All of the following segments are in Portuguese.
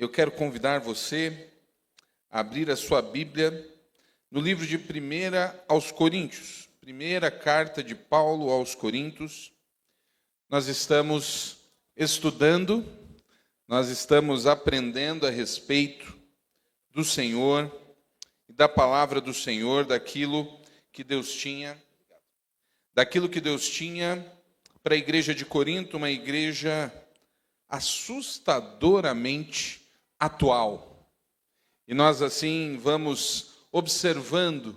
eu quero convidar você a abrir a sua Bíblia no livro de 1 aos Coríntios, primeira carta de Paulo aos Coríntios. Nós estamos estudando, nós estamos aprendendo a respeito do Senhor e da palavra do Senhor, daquilo que Deus tinha para a igreja de Corinto, uma igreja assustadoramente atual. E nós assim vamos observando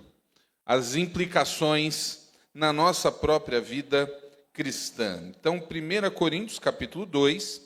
as implicações na nossa própria vida cristã. Então, 1 Coríntios capítulo 2,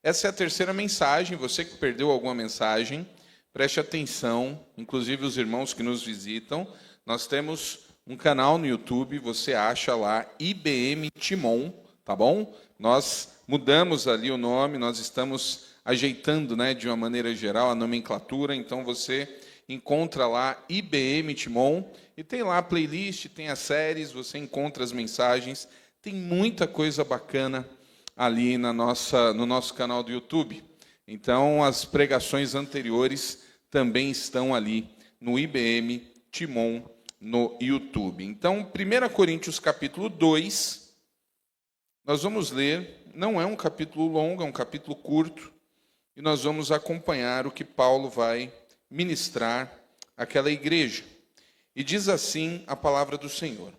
essa é a terceira mensagem. Você que perdeu alguma mensagem, preste atenção, inclusive os irmãos que nos visitam. Nós temos um canal no YouTube, você acha lá, IBM Timon, tá bom? Nós mudamos ali o nome, nós estamos ajeitando, de uma maneira geral, a nomenclatura, então você encontra lá IBM Timon, e tem lá a playlist, tem as séries, você encontra as mensagens, tem muita coisa bacana ali no nosso canal do YouTube. Então, as pregações anteriores também estão ali no IBM Timon, no YouTube. Então, 1 Coríntios capítulo 2, nós vamos ler, não é um capítulo longo, é um capítulo curto, e nós vamos acompanhar o que Paulo vai ministrar àquela igreja. E diz assim a palavra do Senhor: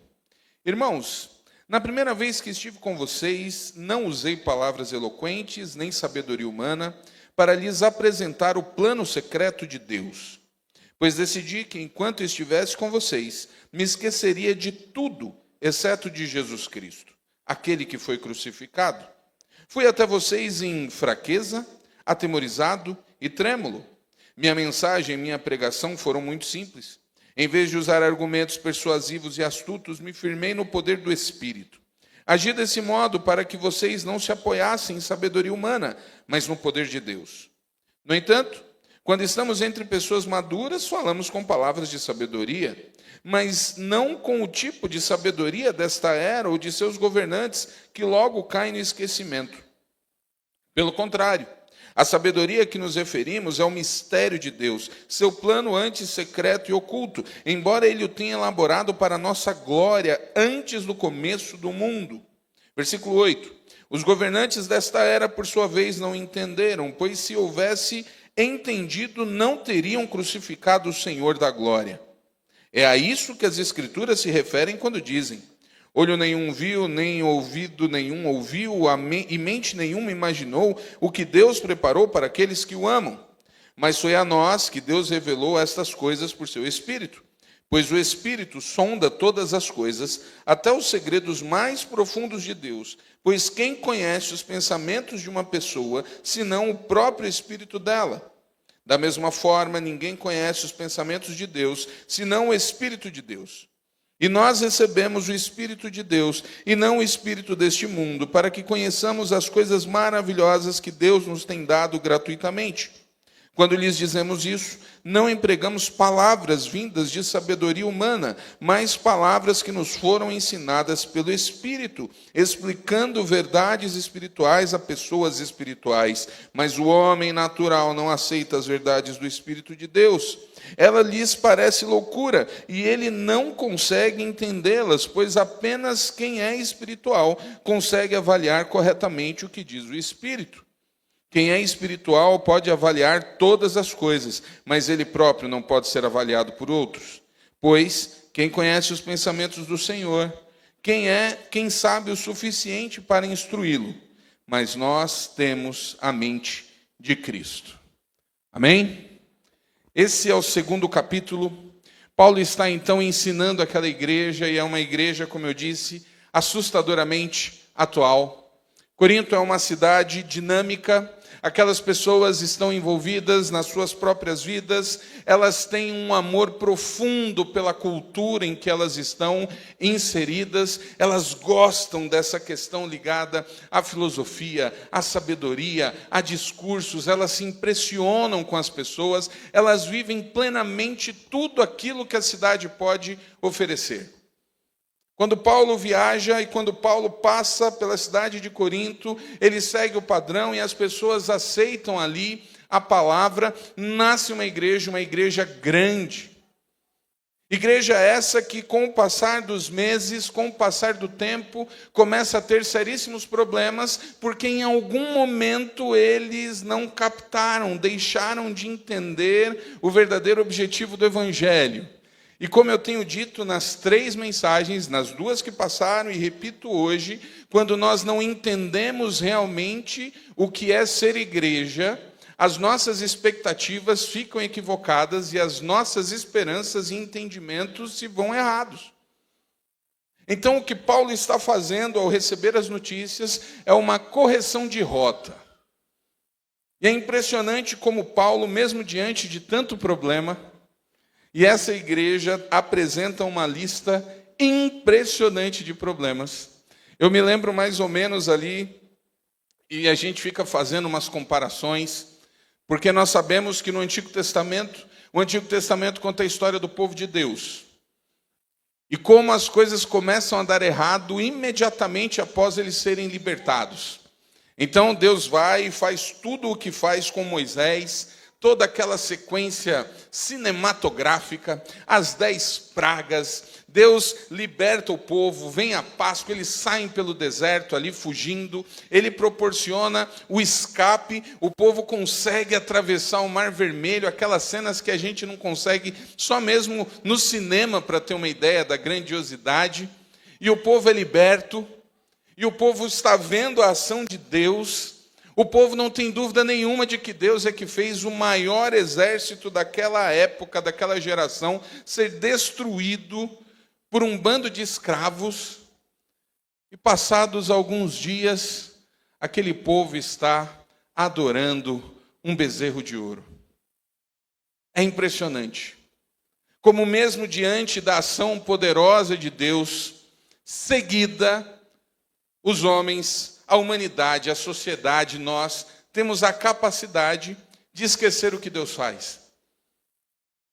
Irmãos, na primeira vez que estive com vocês, não usei palavras eloquentes, nem sabedoria humana, para lhes apresentar o plano secreto de Deus. Pois decidi que, enquanto estivesse com vocês, me esqueceria de tudo, exceto de Jesus Cristo, aquele que foi crucificado. Fui até vocês em fraqueza, atemorizado e trêmulo. Minha mensagem e minha pregação foram muito simples. Em vez de usar argumentos persuasivos e astutos, me firmei no poder do Espírito. Agi desse modo para que vocês não se apoiassem em sabedoria humana, mas no poder de Deus. No entanto, quando estamos entre pessoas maduras, falamos com palavras de sabedoria, mas não com o tipo de sabedoria desta era ou de seus governantes, que logo caem no esquecimento. Pelo contrário, a sabedoria a que nos referimos é o mistério de Deus, seu plano antes secreto e oculto, embora ele o tenha elaborado para a nossa glória antes do começo do mundo. Versículo 8. Os governantes desta era, por sua vez, não entenderam, pois se houvesse entendido, não teriam crucificado o Senhor da glória. É a isso que as Escrituras se referem quando dizem: olho nenhum viu, nem ouvido nenhum ouviu, e mente nenhuma imaginou o que Deus preparou para aqueles que o amam. Mas foi a nós que Deus revelou estas coisas por seu Espírito. Pois o Espírito sonda todas as coisas, até os segredos mais profundos de Deus. Pois quem conhece os pensamentos de uma pessoa, senão o próprio Espírito dela? Da mesma forma, ninguém conhece os pensamentos de Deus, senão o Espírito de Deus. E nós recebemos o Espírito de Deus, e não o Espírito deste mundo, para que conheçamos as coisas maravilhosas que Deus nos tem dado gratuitamente. Quando lhes dizemos isso, não empregamos palavras vindas de sabedoria humana, mas palavras que nos foram ensinadas pelo Espírito, explicando verdades espirituais a pessoas espirituais. Mas o homem natural não aceita as verdades do Espírito de Deus. Ela lhes parece loucura, e ele não consegue entendê-las, pois apenas quem é espiritual consegue avaliar corretamente o que diz o Espírito. Quem é espiritual pode avaliar todas as coisas, mas ele próprio não pode ser avaliado por outros. Pois quem conhece os pensamentos do Senhor, quem sabe o suficiente para instruí-lo? Mas nós temos a mente de Cristo. Amém? Esse é o segundo capítulo. Paulo está então ensinando aquela igreja, e é uma igreja, como eu disse, assustadoramente atual. Corinto é uma cidade dinâmica. Aquelas pessoas estão envolvidas nas suas próprias vidas, elas têm um amor profundo pela cultura em que elas estão inseridas, elas gostam dessa questão ligada à filosofia, à sabedoria, a discursos, elas se impressionam com as pessoas, elas vivem plenamente tudo aquilo que a cidade pode oferecer. Quando Paulo viaja e quando Paulo passa pela cidade de Corinto, ele segue o padrão e as pessoas aceitam ali a palavra, nasce uma igreja grande. Igreja essa que, com o passar dos meses, com o passar do tempo, começa a ter seríssimos problemas, porque em algum momento eles não captaram, deixaram de entender o verdadeiro objetivo do Evangelho. E como eu tenho dito nas 3 mensagens, nas 2 que passaram e repito hoje, quando nós não entendemos realmente o que é ser igreja, as nossas expectativas ficam equivocadas e as nossas esperanças e entendimentos se vão errados. Então, o que Paulo está fazendo ao receber as notícias é uma correção de rota. E é impressionante como Paulo, mesmo diante de tanto problema, e essa igreja apresenta uma lista impressionante de problemas. Eu me lembro mais ou menos ali, e a gente fica fazendo umas comparações, porque nós sabemos que no Antigo Testamento, o Antigo Testamento conta a história do povo de Deus. E como as coisas começam a dar errado imediatamente após eles serem libertados. Então Deus vai e faz tudo o que faz com Moisés, toda aquela sequência cinematográfica, as 10 pragas, Deus liberta o povo, vem a Páscoa, eles saem pelo deserto ali fugindo, ele proporciona o escape, o povo consegue atravessar o Mar Vermelho, aquelas cenas que a gente não consegue só mesmo no cinema para ter uma ideia da grandiosidade, e o povo é liberto, e o povo está vendo a ação de Deus. O povo não tem dúvida nenhuma de que Deus é que fez o maior exército daquela época, daquela geração, ser destruído por um bando de escravos. E passados alguns dias, aquele povo está adorando um bezerro de ouro. É impressionante. Como mesmo diante da ação poderosa de Deus, seguida, os homens, a humanidade, a sociedade, nós temos a capacidade de esquecer o que Deus faz.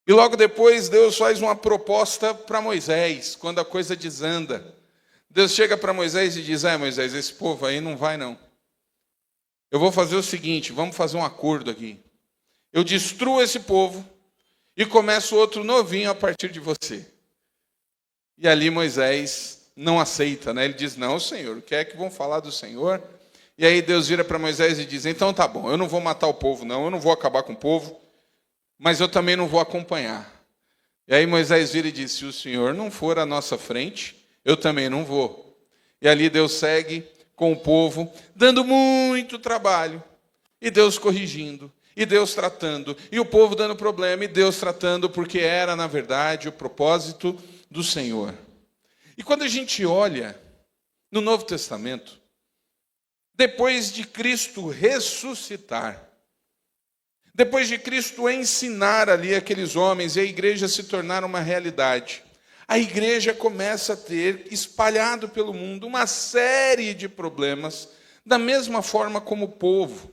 E logo depois Deus faz uma proposta para Moisés, quando a coisa desanda. Deus chega para Moisés e diz: Moisés, esse povo aí não vai não. Eu vou fazer o seguinte, vamos fazer um acordo aqui. Eu destruo esse povo e começo outro novinho a partir de você. E ali Moisés não aceita, né? Ele diz: não, Senhor, quer que vão falar do Senhor? E aí Deus vira para Moisés e diz: então tá bom, eu não vou matar o povo não, eu não vou acabar com o povo, mas eu também não vou acompanhar. E aí Moisés vira e diz: se o Senhor não for à nossa frente, eu também não vou. E ali Deus segue com o povo, dando muito trabalho, e Deus corrigindo, e Deus tratando, e o povo dando problema, e Deus tratando, porque era, na verdade, o propósito do Senhor. E quando a gente olha no Novo Testamento, depois de Cristo ressuscitar, depois de Cristo ensinar ali aqueles homens e a igreja se tornar uma realidade, a igreja começa a ter, espalhado pelo mundo, uma série de problemas, da mesma forma como o povo.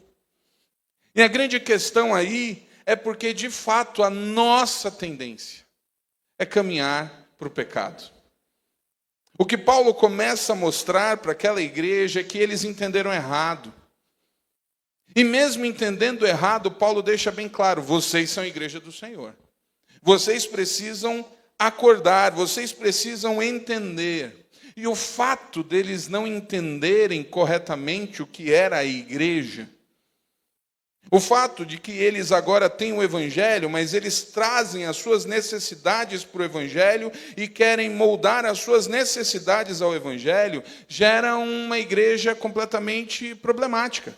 E a grande questão aí é porque, de fato, a nossa tendência é caminhar para o pecado. O que Paulo começa a mostrar para aquela igreja é que eles entenderam errado. E mesmo entendendo errado, Paulo deixa bem claro: vocês são a igreja do Senhor. Vocês precisam acordar, vocês precisam entender. E o fato deles não entenderem corretamente o que era a igreja, o fato de que eles agora têm o Evangelho, mas eles trazem as suas necessidades para o Evangelho e querem moldar as suas necessidades ao Evangelho, gera uma igreja completamente problemática.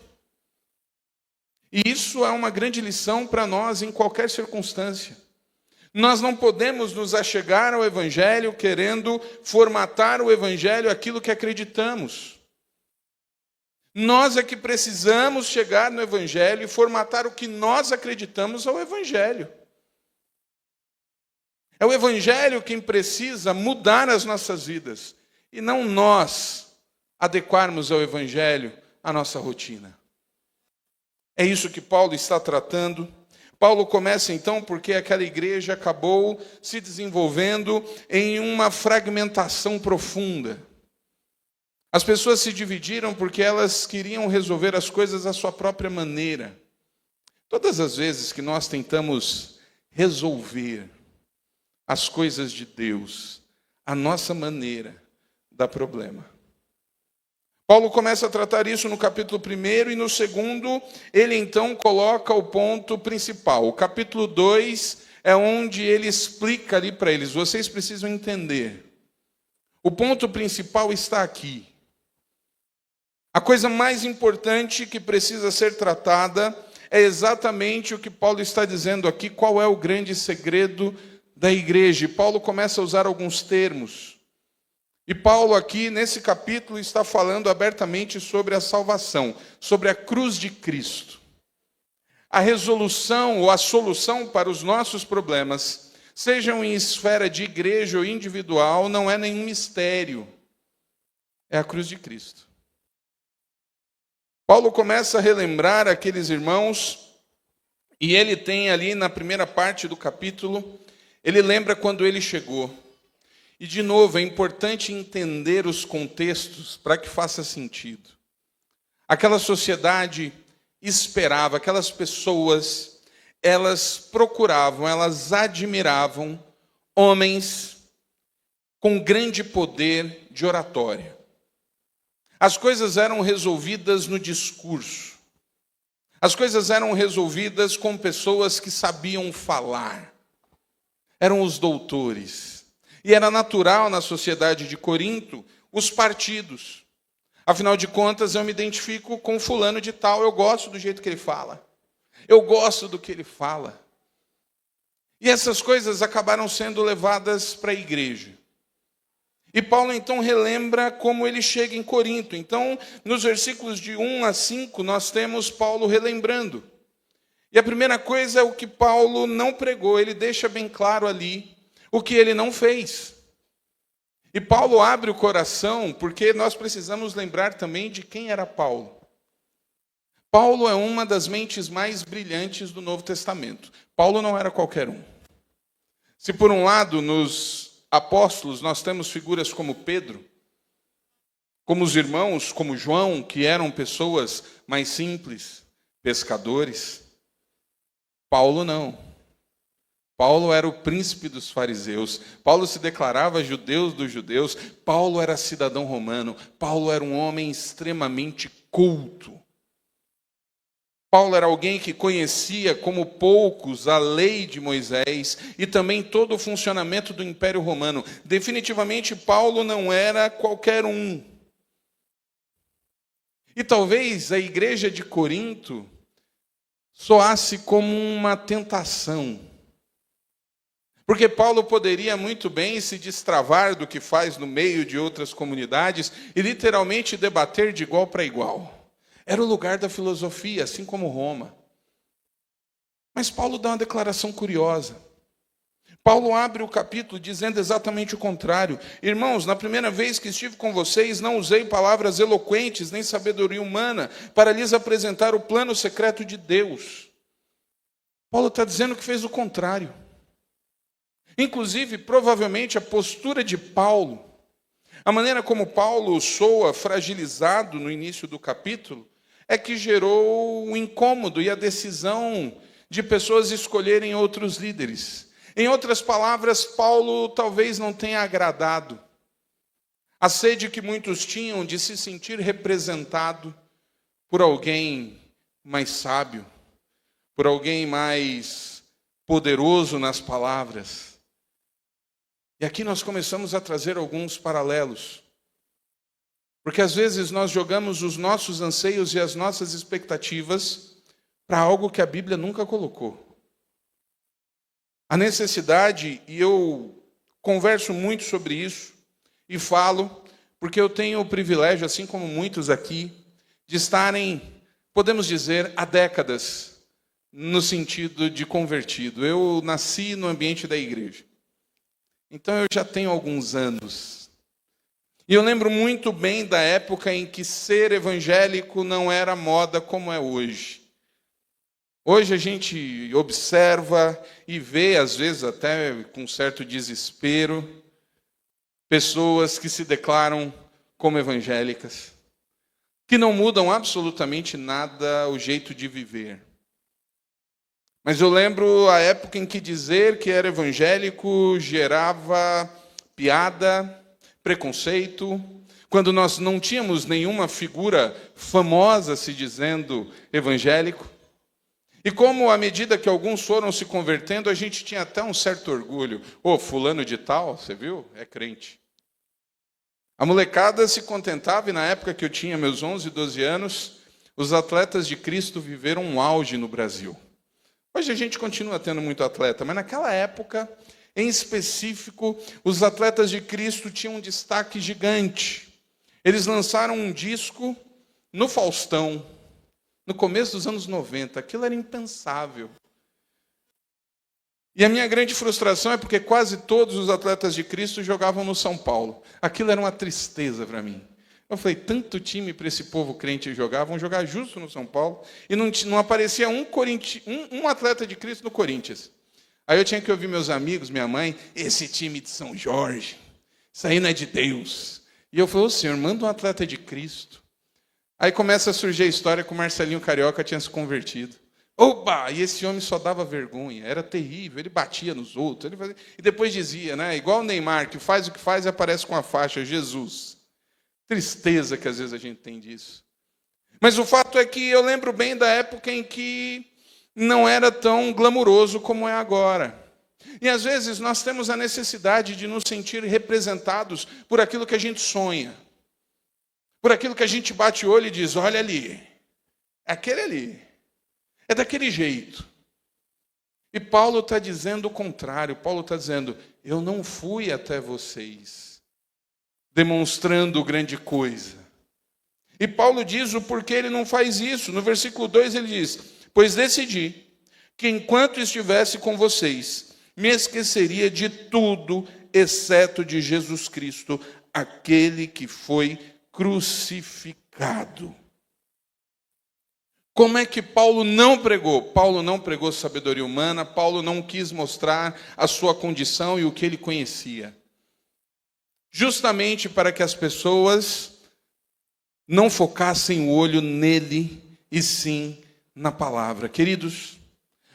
E isso é uma grande lição para nós em qualquer circunstância. Nós não podemos nos achegar ao Evangelho querendo formatar o Evangelho aquilo que acreditamos. Nós é que precisamos chegar no Evangelho e formatar o que nós acreditamos ao Evangelho. É o Evangelho quem precisa mudar as nossas vidas, e não nós adequarmos ao Evangelho a nossa rotina. É isso que Paulo está tratando. Paulo começa então porque aquela igreja acabou se desenvolvendo em uma fragmentação profunda. As pessoas se dividiram porque elas queriam resolver as coisas à sua própria maneira. Todas as vezes que nós tentamos resolver as coisas de Deus, a nossa maneira dá problema. Paulo começa a tratar isso no capítulo 1 e no 2, ele então coloca o ponto principal. O capítulo 2 é onde ele explica ali para eles, vocês precisam entender. O ponto principal está aqui. A coisa mais importante que precisa ser tratada é exatamente o que Paulo está dizendo aqui, qual é o grande segredo da igreja. E Paulo começa a usar alguns termos. E Paulo aqui, nesse capítulo, está falando abertamente sobre a salvação, sobre a cruz de Cristo. A resolução ou a solução para os nossos problemas, sejam em esfera de igreja ou individual, não é nenhum mistério. É a cruz de Cristo. Paulo começa a relembrar aqueles irmãos, e ele tem ali na primeira parte do capítulo, ele lembra quando ele chegou. E de novo, é importante entender os contextos para que faça sentido. Aquela sociedade esperava, aquelas pessoas, elas procuravam, elas admiravam homens com grande poder de oratória. As coisas eram resolvidas no discurso. As coisas eram resolvidas com pessoas que sabiam falar. Eram os doutores. E era natural na sociedade de Corinto os partidos. Afinal de contas, eu me identifico com fulano de tal, eu gosto do jeito que ele fala. Eu gosto do que ele fala. E essas coisas acabaram sendo levadas para a igreja. E Paulo então relembra como ele chega em Corinto. Então, nos versículos de 1 a 5, nós temos Paulo relembrando. E a primeira coisa é o que Paulo não pregou, ele deixa bem claro ali o que ele não fez. E Paulo abre o coração, porque nós precisamos lembrar também de quem era Paulo. Paulo é uma das mentes mais brilhantes do Novo Testamento. Paulo não era qualquer um. Se por um lado, nos apóstolos, nós temos figuras como Pedro, como os irmãos, como João, que eram pessoas mais simples, pescadores, Paulo não. Paulo era o príncipe dos fariseus. Paulo se declarava judeu dos judeus. Paulo era cidadão romano. Paulo era um homem extremamente culto. Paulo era alguém que conhecia como poucos a lei de Moisés e também todo o funcionamento do Império Romano. Definitivamente, Paulo não era qualquer um. E talvez a igreja de Corinto soasse como uma tentação. Porque Paulo poderia muito bem se destravar do que faz no meio de outras comunidades e literalmente debater de igual para igual. Era o lugar da filosofia, assim como Roma. Mas Paulo dá uma declaração curiosa. Paulo abre o capítulo dizendo exatamente o contrário. Irmãos, na primeira vez que estive com vocês, não usei palavras eloquentes nem sabedoria humana para lhes apresentar o plano secreto de Deus. Paulo está dizendo que fez o contrário. Inclusive, provavelmente, a postura de Paulo, a maneira como Paulo soa fragilizado no início do capítulo, é que gerou um incômodo e a decisão de pessoas escolherem outros líderes. Em outras palavras, Paulo talvez não tenha agradado a sede que muitos tinham de se sentir representado por alguém mais sábio, por alguém mais poderoso nas palavras. E aqui nós começamos a trazer alguns paralelos. Porque às vezes nós jogamos os nossos anseios e as nossas expectativas para algo que a Bíblia nunca colocou. A necessidade, e eu converso muito sobre isso, e falo, porque eu tenho o privilégio, assim como muitos aqui, de estarem, podemos dizer, há décadas, no sentido de convertido. Eu nasci no ambiente da igreja. Então eu já tenho alguns anos. E eu lembro muito bem da época em que ser evangélico não era moda como é hoje. Hoje a gente observa e vê, às vezes até com certo desespero, pessoas que se declaram como evangélicas, que não mudam absolutamente nada o jeito de viver. Mas eu lembro a época em que dizer que era evangélico gerava piada, preconceito, quando nós não tínhamos nenhuma figura famosa se dizendo evangélico. E como, à medida que alguns foram se convertendo, a gente tinha até um certo orgulho. Ô, fulano de tal, você viu? É crente. A molecada se contentava, e na época que eu tinha meus 11, 12 anos, os atletas de Cristo viveram um auge no Brasil. Hoje a gente continua tendo muito atleta, mas naquela época, em específico, os atletas de Cristo tinham um destaque gigante. Eles lançaram um disco no Faustão, no começo dos anos 90. Aquilo era impensável. E a minha grande frustração é porque quase todos os atletas de Cristo jogavam no São Paulo. Aquilo era uma tristeza para mim. Eu falei, tanto time para esse povo crente jogar, vão jogar justo no São Paulo. E não aparecia um atleta de Cristo no Corinthians. Aí eu tinha que ouvir meus amigos, minha mãe, esse time de São Jorge, isso aí não é de Deus. E eu falei, ô Senhor, manda um atleta de Cristo. Aí começa a surgir a história que o Marcelinho Carioca tinha se convertido. Oba! E esse homem só dava vergonha, era terrível, ele batia nos outros. E depois dizia, né, igual o Neymar, que faz o que faz e aparece com a faixa, Jesus. Tristeza que às vezes a gente tem disso. Mas o fato é que eu lembro bem da época em que não era tão glamuroso como é agora. E às vezes nós temos a necessidade de nos sentir representados por aquilo que a gente sonha. Por aquilo que a gente bate o olho e diz, olha ali, é aquele ali, é daquele jeito. E Paulo está dizendo o contrário, Paulo está dizendo, eu não fui até vocês, demonstrando grande coisa. E Paulo diz o porquê ele não faz isso. No versículo 2 ele diz, pois decidi que enquanto estivesse com vocês, me esqueceria de tudo, exceto de Jesus Cristo, aquele que foi crucificado. Como é que Paulo não pregou? Paulo não pregou sabedoria humana, Paulo não quis mostrar a sua condição e o que ele conhecia. Justamente para que as pessoas não focassem o olho nele, e sim na palavra. Queridos,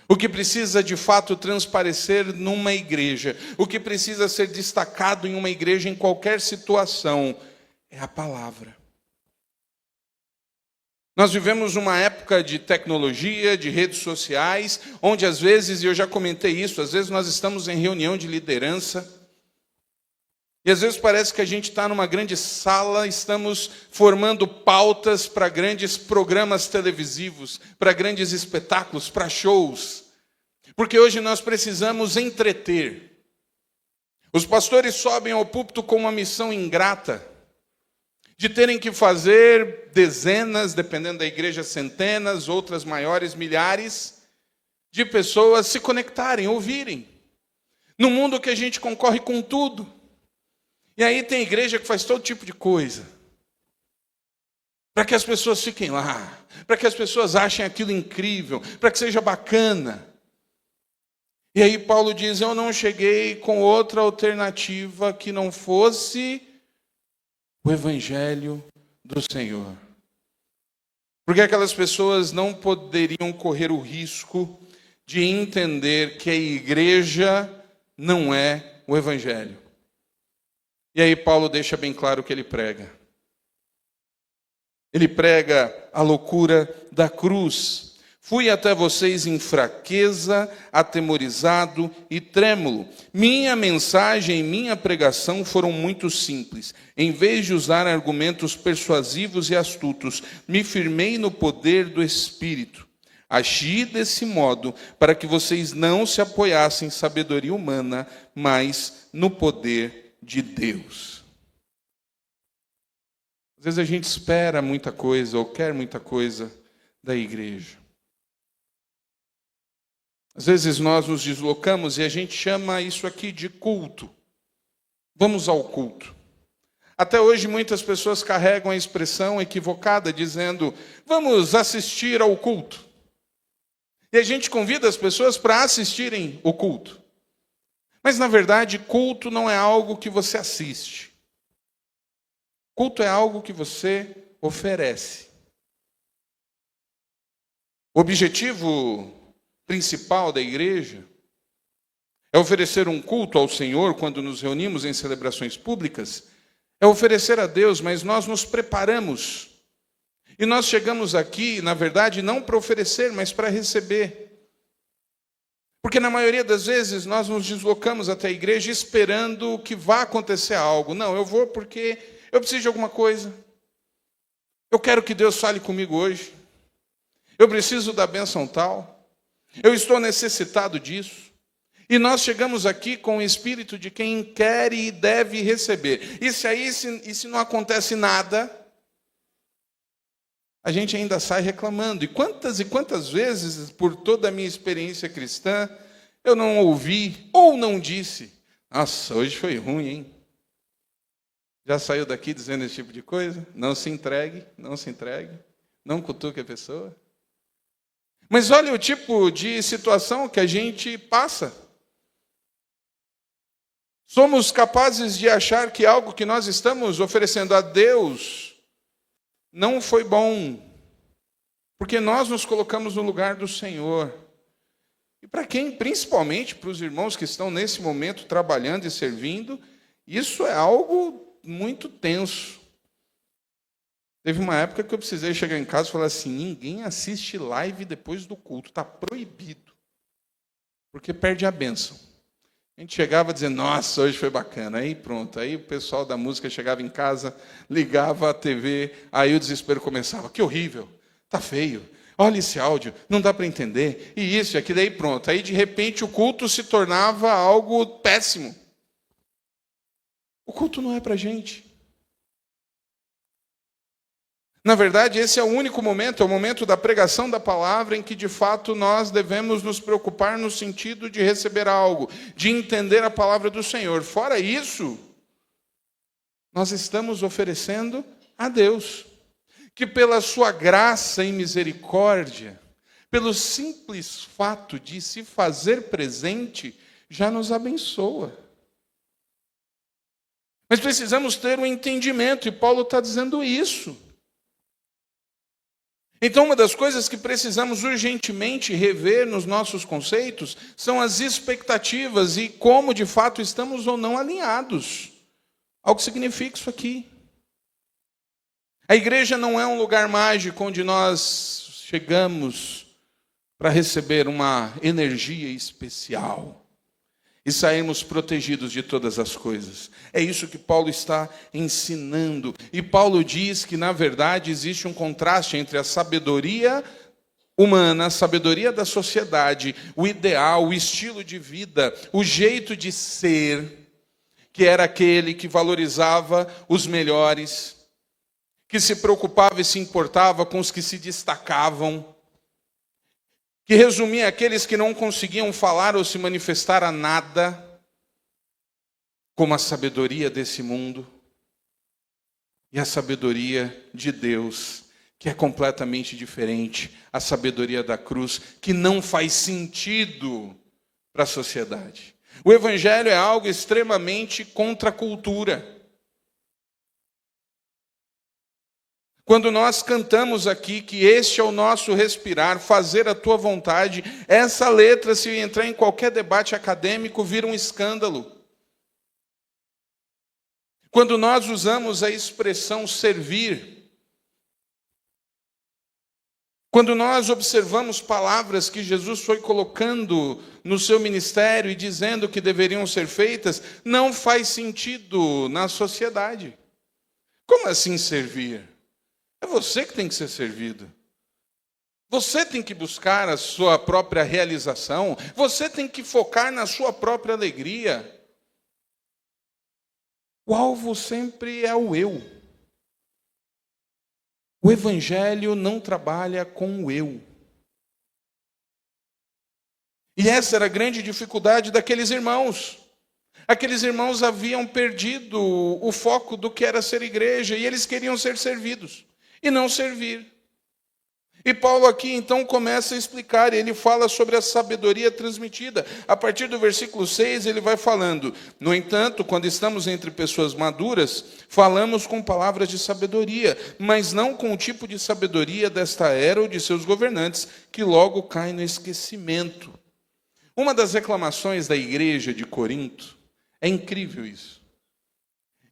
o que precisa de fato transparecer numa igreja, o que precisa ser destacado em uma igreja em qualquer situação, é a palavra. Nós vivemos uma época de tecnologia, de redes sociais, onde às vezes, e eu já comentei isso, às vezes nós estamos em reunião de liderança, e às vezes parece que a gente está numa grande sala, estamos formando pautas para grandes programas televisivos, para grandes espetáculos, para shows, porque hoje nós precisamos entreter. Os pastores sobem ao púlpito com uma missão ingrata, de terem que fazer dezenas, dependendo da igreja, centenas, outras maiores, milhares, de pessoas se conectarem, ouvirem. No mundo que a gente concorre com tudo. E aí tem igreja que faz todo tipo de coisa. Para que as pessoas fiquem lá. Para que as pessoas achem aquilo incrível. Para que seja bacana. E aí Paulo diz, eu não cheguei com outra alternativa que não fosse o Evangelho do Senhor. Porque aquelas pessoas não poderiam correr o risco de entender que a igreja não é o Evangelho. E aí Paulo deixa bem claro o que ele prega. Ele prega a loucura da cruz. Fui até vocês em fraqueza, atemorizado e trêmulo. Minha mensagem e minha pregação foram muito simples. Em vez de usar argumentos persuasivos e astutos, me firmei no poder do Espírito. Agi desse modo para que vocês não se apoiassem em sabedoria humana, mas no poder de Deus. Às vezes a gente espera muita coisa ou quer muita coisa da igreja. Às vezes nós nos deslocamos e a gente chama isso aqui de culto. Vamos ao culto. Até hoje muitas pessoas carregam a expressão equivocada dizendo, vamos assistir ao culto. E a gente convida as pessoas para assistirem o culto. Mas na verdade, culto não é algo que você assiste. Culto é algo que você oferece. O objetivo principal da igreja? É oferecer um culto ao Senhor quando nos reunimos em celebrações públicas? É oferecer a Deus, mas nós nos preparamos. E nós chegamos aqui, na verdade, não para oferecer, mas para receber. Porque na maioria das vezes nós nos deslocamos até a igreja esperando que vá acontecer algo. Não, eu vou porque eu preciso de alguma coisa. Eu quero que Deus fale comigo hoje. Eu preciso da bênção tal. Eu estou necessitado disso. E nós chegamos aqui com o espírito de quem quer e deve receber. E se não acontece nada, a gente ainda sai reclamando. E quantas vezes, por toda a minha experiência cristã, eu não ouvi ou não disse: nossa, hoje foi ruim, hein? Já saiu daqui dizendo esse tipo de coisa? Não se entregue, não se entregue, não cutuque a pessoa. Mas olha o tipo de situação que a gente passa. Somos capazes de achar que algo que nós estamos oferecendo a Deus não foi bom, porque nós nos colocamos no lugar do Senhor. E para quem, principalmente para os irmãos que estão nesse momento trabalhando e servindo, isso é algo muito tenso. Teve uma época que eu precisei chegar em casa e falar assim: ninguém assiste live depois do culto, está proibido, porque perde a bênção. A gente chegava dizendo: nossa, hoje foi bacana. Aí pronto, aí o pessoal da música chegava em casa, ligava a TV, aí o desespero começava: que horrível, tá feio, olha esse áudio, não dá para entender, e isso e aquilo, aí pronto. Aí de repente o culto se tornava algo péssimo. O culto não é para a gente. Na verdade, esse é o único momento, é o momento da pregação da palavra em que, de fato, nós devemos nos preocupar no sentido de receber algo, de entender a palavra do Senhor. Fora isso, nós estamos oferecendo a Deus, que pela sua graça e misericórdia, pelo simples fato de se fazer presente, já nos abençoa. Mas precisamos ter um entendimento, e Paulo está dizendo isso. Então, uma das coisas que precisamos urgentemente rever nos nossos conceitos são as expectativas e como, de fato, estamos ou não alinhados ao que significa isso aqui. A igreja não é um lugar mágico onde nós chegamos para receber uma energia especial e sairmos protegidos de todas as coisas. É isso que Paulo está ensinando. E Paulo diz que, na verdade, existe um contraste entre a sabedoria humana, a sabedoria da sociedade, o ideal, o estilo de vida, o jeito de ser, que era aquele que valorizava os melhores, que se preocupava e se importava com os que se destacavam, que resumia aqueles que não conseguiam falar ou se manifestar a nada, como a sabedoria desse mundo e a sabedoria de Deus, que é completamente diferente, a sabedoria da cruz, que não faz sentido para a sociedade. O evangelho é algo extremamente contra a cultura. Quando nós cantamos aqui que este é o nosso respirar, fazer a tua vontade, essa letra, se entrar em qualquer debate acadêmico, vira um escândalo. Quando nós usamos a expressão servir, quando nós observamos palavras que Jesus foi colocando no seu ministério e dizendo que deveriam ser feitas, não faz sentido na sociedade. Como assim servir? É você que tem que ser servido. Você tem que buscar a sua própria realização. Você tem que focar na sua própria alegria. O alvo sempre é o eu. O evangelho não trabalha com o eu. E essa era a grande dificuldade daqueles irmãos. Aqueles irmãos haviam perdido o foco do que era ser igreja e eles queriam ser servidos e não servir. E Paulo aqui então começa a explicar, ele fala sobre a sabedoria transmitida. A partir do versículo 6 ele vai falando: no entanto, quando estamos entre pessoas maduras, falamos com palavras de sabedoria, mas não com o tipo de sabedoria desta era ou de seus governantes, que logo cai no esquecimento. Uma das reclamações da igreja de Corinto, é incrível isso.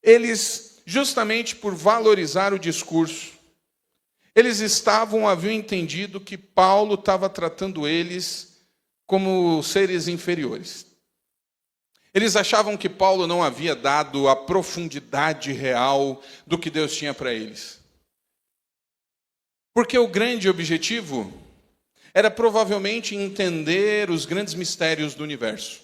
Eles, justamente por valorizar o discurso, eles haviam entendido que Paulo estava tratando eles como seres inferiores. Eles achavam que Paulo não havia dado a profundidade real do que Deus tinha para eles. Porque o grande objetivo era provavelmente entender os grandes mistérios do universo.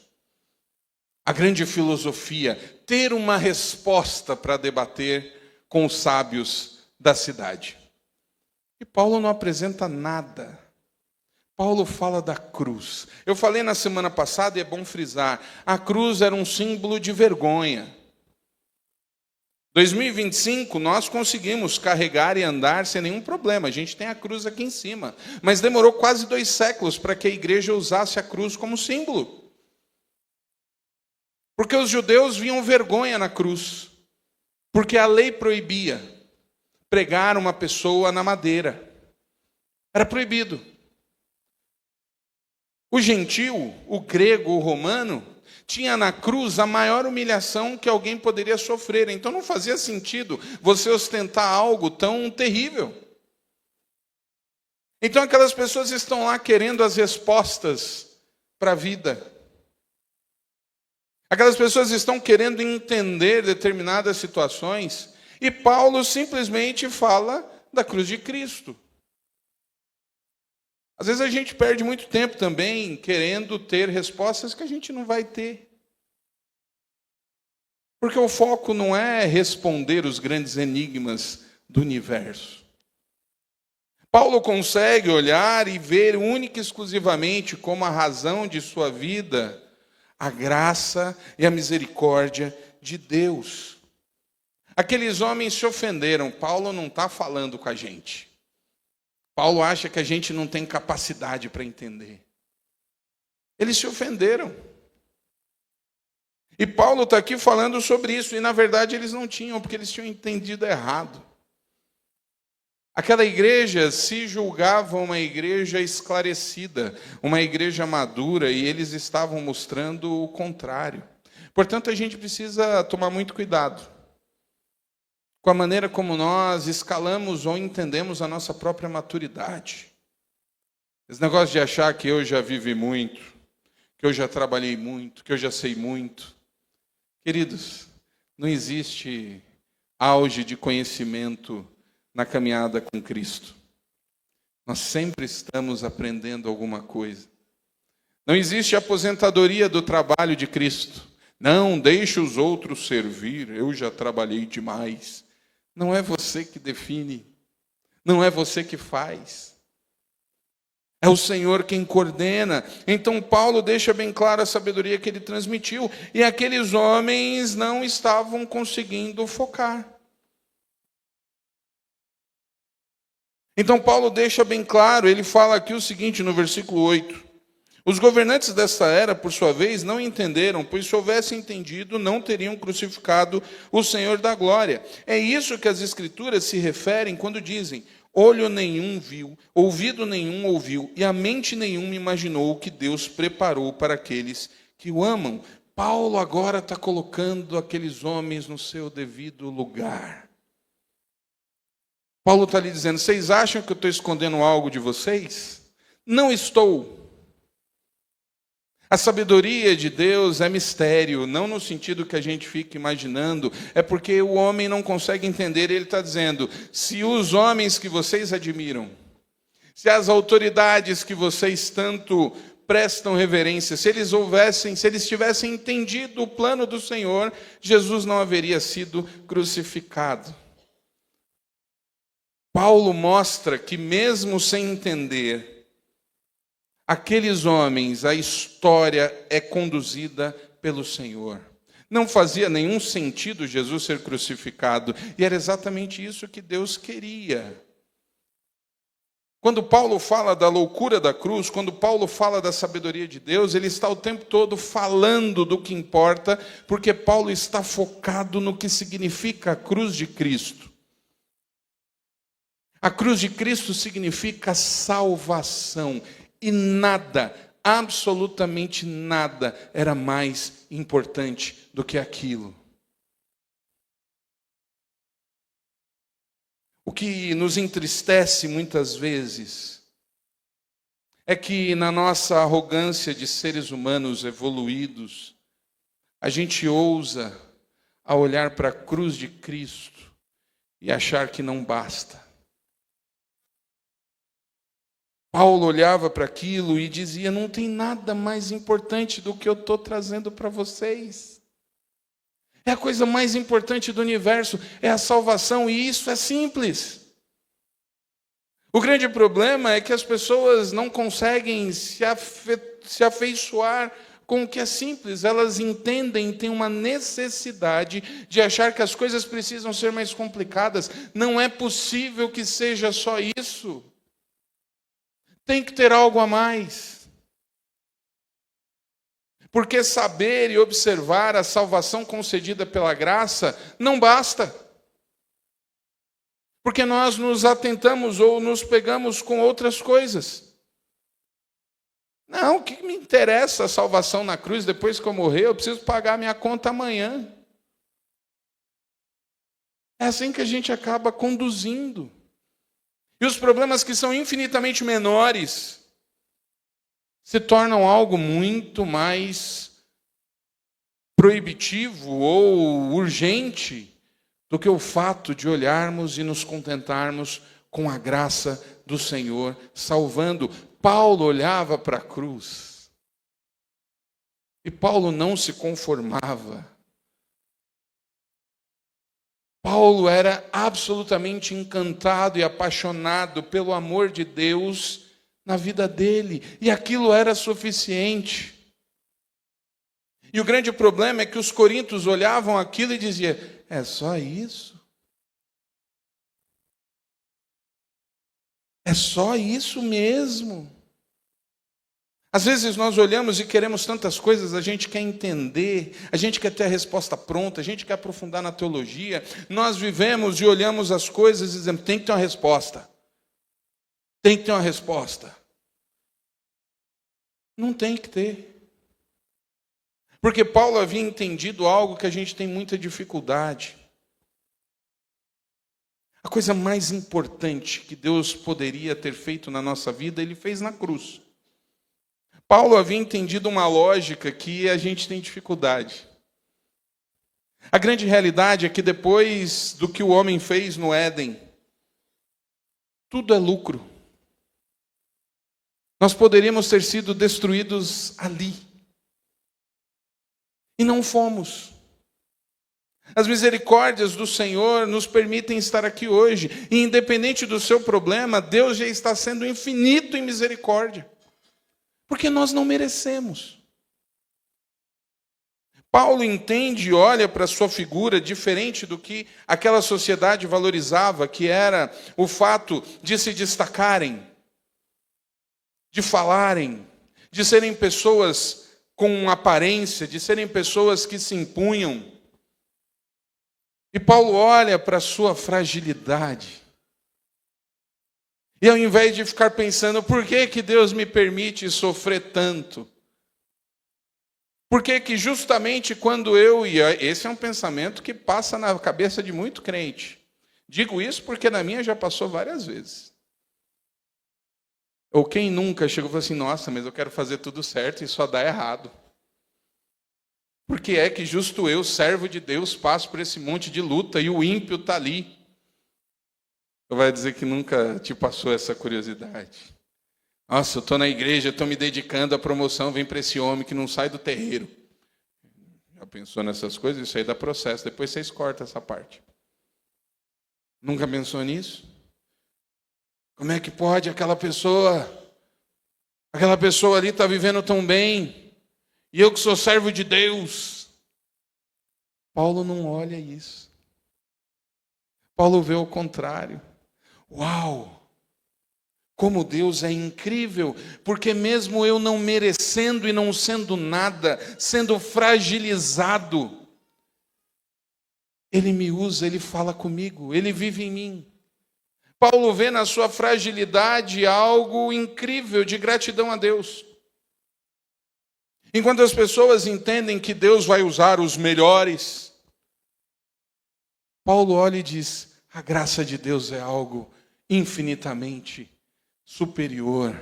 A grande filosofia, ter uma resposta para debater com os sábios da cidade. E Paulo não apresenta nada. Paulo fala da cruz. Eu falei na semana passada, e é bom frisar, a cruz era um símbolo de vergonha. 2025, nós conseguimos carregar e andar sem nenhum problema. A gente tem a cruz aqui em cima. Mas demorou quase 2 séculos para que a igreja usasse a cruz como símbolo. Porque os judeus viam vergonha na cruz. Porque a lei proibia pregar uma pessoa na madeira. Era proibido. O gentil, o grego, o romano, tinha na cruz a maior humilhação que alguém poderia sofrer. Então não fazia sentido você ostentar algo tão terrível. Então aquelas pessoas estão lá querendo as respostas para a vida. Aquelas pessoas estão querendo entender determinadas situações. E Paulo simplesmente fala da cruz de Cristo. Às vezes a gente perde muito tempo também querendo ter respostas que a gente não vai ter. Porque o foco não é responder os grandes enigmas do universo. Paulo consegue olhar e ver única e exclusivamente como a razão de sua vida a graça e a misericórdia de Deus. Aqueles homens se ofenderam. Paulo não está falando com a gente. Paulo acha que a gente não tem capacidade para entender. Eles se ofenderam. E Paulo está aqui falando sobre isso. E na verdade eles não tinham, porque eles tinham entendido errado. Aquela igreja se julgava uma igreja esclarecida, uma igreja madura, e eles estavam mostrando o contrário. Portanto, a gente precisa tomar muito cuidado com a maneira como nós escalamos ou entendemos a nossa própria maturidade. Esse negócio de achar que eu já vivi muito, que eu já trabalhei muito, que eu já sei muito. Queridos, não existe auge de conhecimento na caminhada com Cristo. Nós sempre estamos aprendendo alguma coisa. Não existe aposentadoria do trabalho de Cristo. Não, deixe os outros servir, eu já trabalhei demais. Não é você que define, não é você que faz. É o Senhor quem coordena. Então Paulo deixa bem clara a sabedoria que ele transmitiu. E aqueles homens não estavam conseguindo focar. Então Paulo deixa bem claro, ele fala aqui o seguinte no versículo 8. Os governantes dessa era, por sua vez, não entenderam, pois se houvessem entendido, não teriam crucificado o Senhor da glória. É isso que as Escrituras se referem quando dizem: olho nenhum viu, ouvido nenhum ouviu, e a mente nenhuma imaginou o que Deus preparou para aqueles que o amam. Paulo agora está colocando aqueles homens no seu devido lugar. Paulo está lhe dizendo: vocês acham que eu estou escondendo algo de vocês? Não estou. A sabedoria de Deus é mistério, não no sentido que a gente fica imaginando, é porque o homem não consegue entender. Ele está dizendo: se os homens que vocês admiram, se as autoridades que vocês tanto prestam reverência, se eles tivessem entendido o plano do Senhor, Jesus não haveria sido crucificado. Paulo mostra que mesmo sem entender, aqueles homens, a história é conduzida pelo Senhor. Não fazia nenhum sentido Jesus ser crucificado, e era exatamente isso que Deus queria. Quando Paulo fala da loucura da cruz, quando Paulo fala da sabedoria de Deus, ele está o tempo todo falando do que importa, porque Paulo está focado no que significa a cruz de Cristo. A cruz de Cristo significa salvação, e nada, absolutamente nada, era mais importante do que aquilo. O que nos entristece muitas vezes é que na nossa arrogância de seres humanos evoluídos, a gente ousa a olhar para a cruz de Cristo e achar que não basta. Paulo olhava para aquilo e dizia: não tem nada mais importante do que eu estou trazendo para vocês. É a coisa mais importante do universo, é a salvação, e isso é simples. O grande problema é que as pessoas não conseguem se afeiçoar com o que é simples. Elas entendem, têm uma necessidade de achar que as coisas precisam ser mais complicadas. Não é possível que seja só isso. Tem que ter algo a mais. Porque saber e observar a salvação concedida pela graça não basta. Porque nós nos atentamos ou nos pegamos com outras coisas. Não, o que me interessa a salvação na cruz depois que eu morrer? Eu preciso pagar a minha conta amanhã. É assim que a gente acaba conduzindo. E os problemas que são infinitamente menores se tornam algo muito mais proibitivo ou urgente do que o fato de olharmos e nos contentarmos com a graça do Senhor salvando. Paulo olhava para a cruz e Paulo não se conformava. Paulo era absolutamente encantado e apaixonado pelo amor de Deus na vida dele, e aquilo era suficiente. E o grande problema é que os coríntios olhavam aquilo e diziam: é só isso? É só isso mesmo? Às vezes nós olhamos e queremos tantas coisas, a gente quer entender, a gente quer ter a resposta pronta, a gente quer aprofundar na teologia. Nós vivemos e olhamos as coisas e dizemos: tem que ter uma resposta. Tem que ter uma resposta. Não tem que ter. Porque Paulo havia entendido algo que a gente tem muita dificuldade. A coisa mais importante que Deus poderia ter feito na nossa vida, Ele fez na cruz. Paulo havia entendido uma lógica que a gente tem dificuldade. A grande realidade é que depois do que o homem fez no Éden, tudo é lucro. Nós poderíamos ter sido destruídos ali. E não fomos. As misericórdias do Senhor nos permitem estar aqui hoje. E independente do seu problema, Deus já está sendo infinito em misericórdia. Porque nós não merecemos. Paulo entende e olha para a sua figura diferente do que aquela sociedade valorizava, que era o fato de se destacarem, de falarem, de serem pessoas com aparência, de serem pessoas que se impunham. E Paulo olha para a sua fragilidade. E ao invés de ficar pensando: por que Deus me permite sofrer tanto? Por que justamente quando eu ia... Esse é um pensamento que passa na cabeça de muito crente. Digo isso porque na minha já passou várias vezes. Ou quem nunca chegou e falou assim: nossa, mas eu quero fazer tudo certo e só dá errado. Por que é que justo eu, servo de Deus, passo por esse monte de luta e o ímpio está ali? Você vai dizer que nunca te passou essa curiosidade. Nossa, eu estou na igreja, estou me dedicando à promoção, vem para esse homem que não sai do terreiro. Já pensou nessas coisas? Isso aí dá processo, depois vocês cortam essa parte. Nunca pensou nisso? Como é que pode aquela pessoa ali está vivendo tão bem, e eu que sou servo de Deus? Paulo não olha isso. Paulo vê o contrário. Uau! Como Deus é incrível, porque mesmo eu não merecendo e não sendo nada, sendo fragilizado, Ele me usa, Ele fala comigo, Ele vive em mim. Paulo vê na sua fragilidade algo incrível de gratidão a Deus. Enquanto as pessoas entendem que Deus vai usar os melhores, Paulo olha e diz: a graça de Deus é algo infinitamente superior,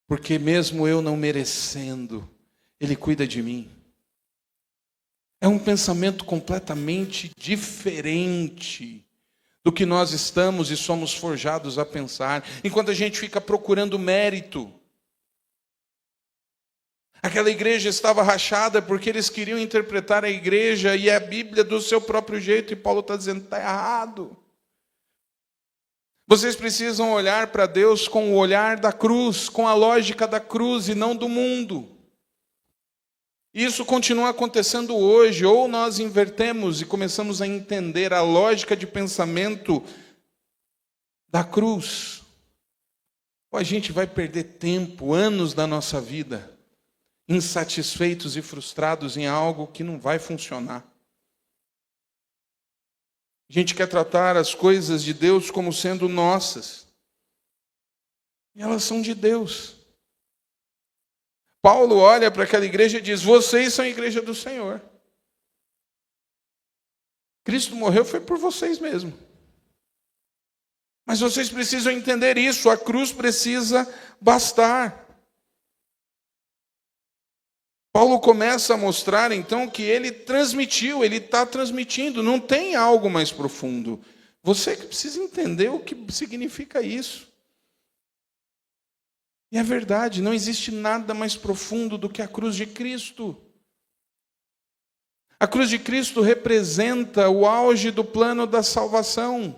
porque mesmo eu não merecendo, Ele cuida de mim. É um pensamento completamente diferente do que nós estamos e somos forjados a pensar, enquanto a gente fica procurando mérito. Aquela igreja estava rachada porque eles queriam interpretar a igreja e a Bíblia do seu próprio jeito, e Paulo está dizendo: está errado. Vocês precisam olhar para Deus com o olhar da cruz, com a lógica da cruz e não do mundo. Isso continua acontecendo hoje, ou nós invertemos e começamos a entender a lógica de pensamento da cruz, ou a gente vai perder tempo, anos da nossa vida, insatisfeitos e frustrados em algo que não vai funcionar. A gente quer tratar as coisas de Deus como sendo nossas, e elas são de Deus. Paulo olha para aquela igreja e diz: vocês são a igreja do Senhor. Cristo morreu foi por vocês mesmo. Mas vocês precisam entender isso, a cruz precisa bastar. Paulo começa a mostrar então que ele transmitiu, ele está transmitindo, não tem algo mais profundo. Você que precisa entender o que significa isso. E é verdade, não existe nada mais profundo do que a cruz de Cristo. A cruz de Cristo representa o auge do plano da salvação.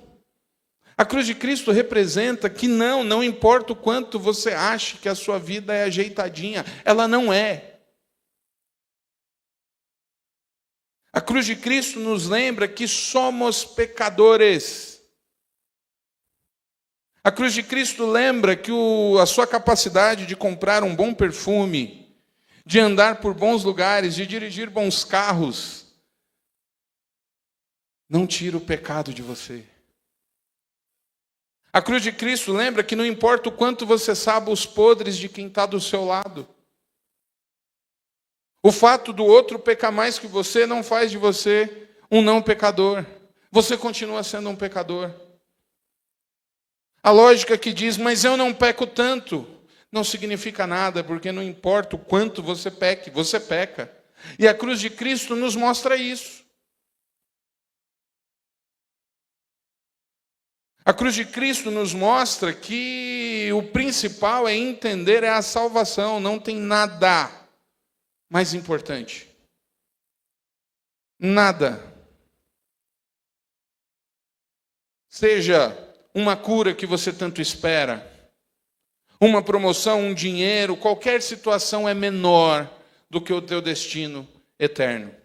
A cruz de Cristo representa que não importa o quanto você ache que a sua vida é ajeitadinha, ela não é. A cruz de Cristo nos lembra que somos pecadores. A cruz de Cristo lembra que a sua capacidade de comprar um bom perfume, de andar por bons lugares, de dirigir bons carros, não tira o pecado de você. A cruz de Cristo lembra que não importa o quanto você sabe os podres de quem está do seu lado. O fato do outro pecar mais que você não faz de você um não pecador. Você continua sendo um pecador. A lógica que diz: mas eu não peco tanto, não significa nada, porque não importa o quanto você peque, você peca. E a cruz de Cristo nos mostra isso. A cruz de Cristo nos mostra que o principal é entender a salvação, não tem nada mais importante. Nada. Seja uma cura que você tanto espera, uma promoção, um dinheiro, qualquer situação é menor do que o teu destino eterno.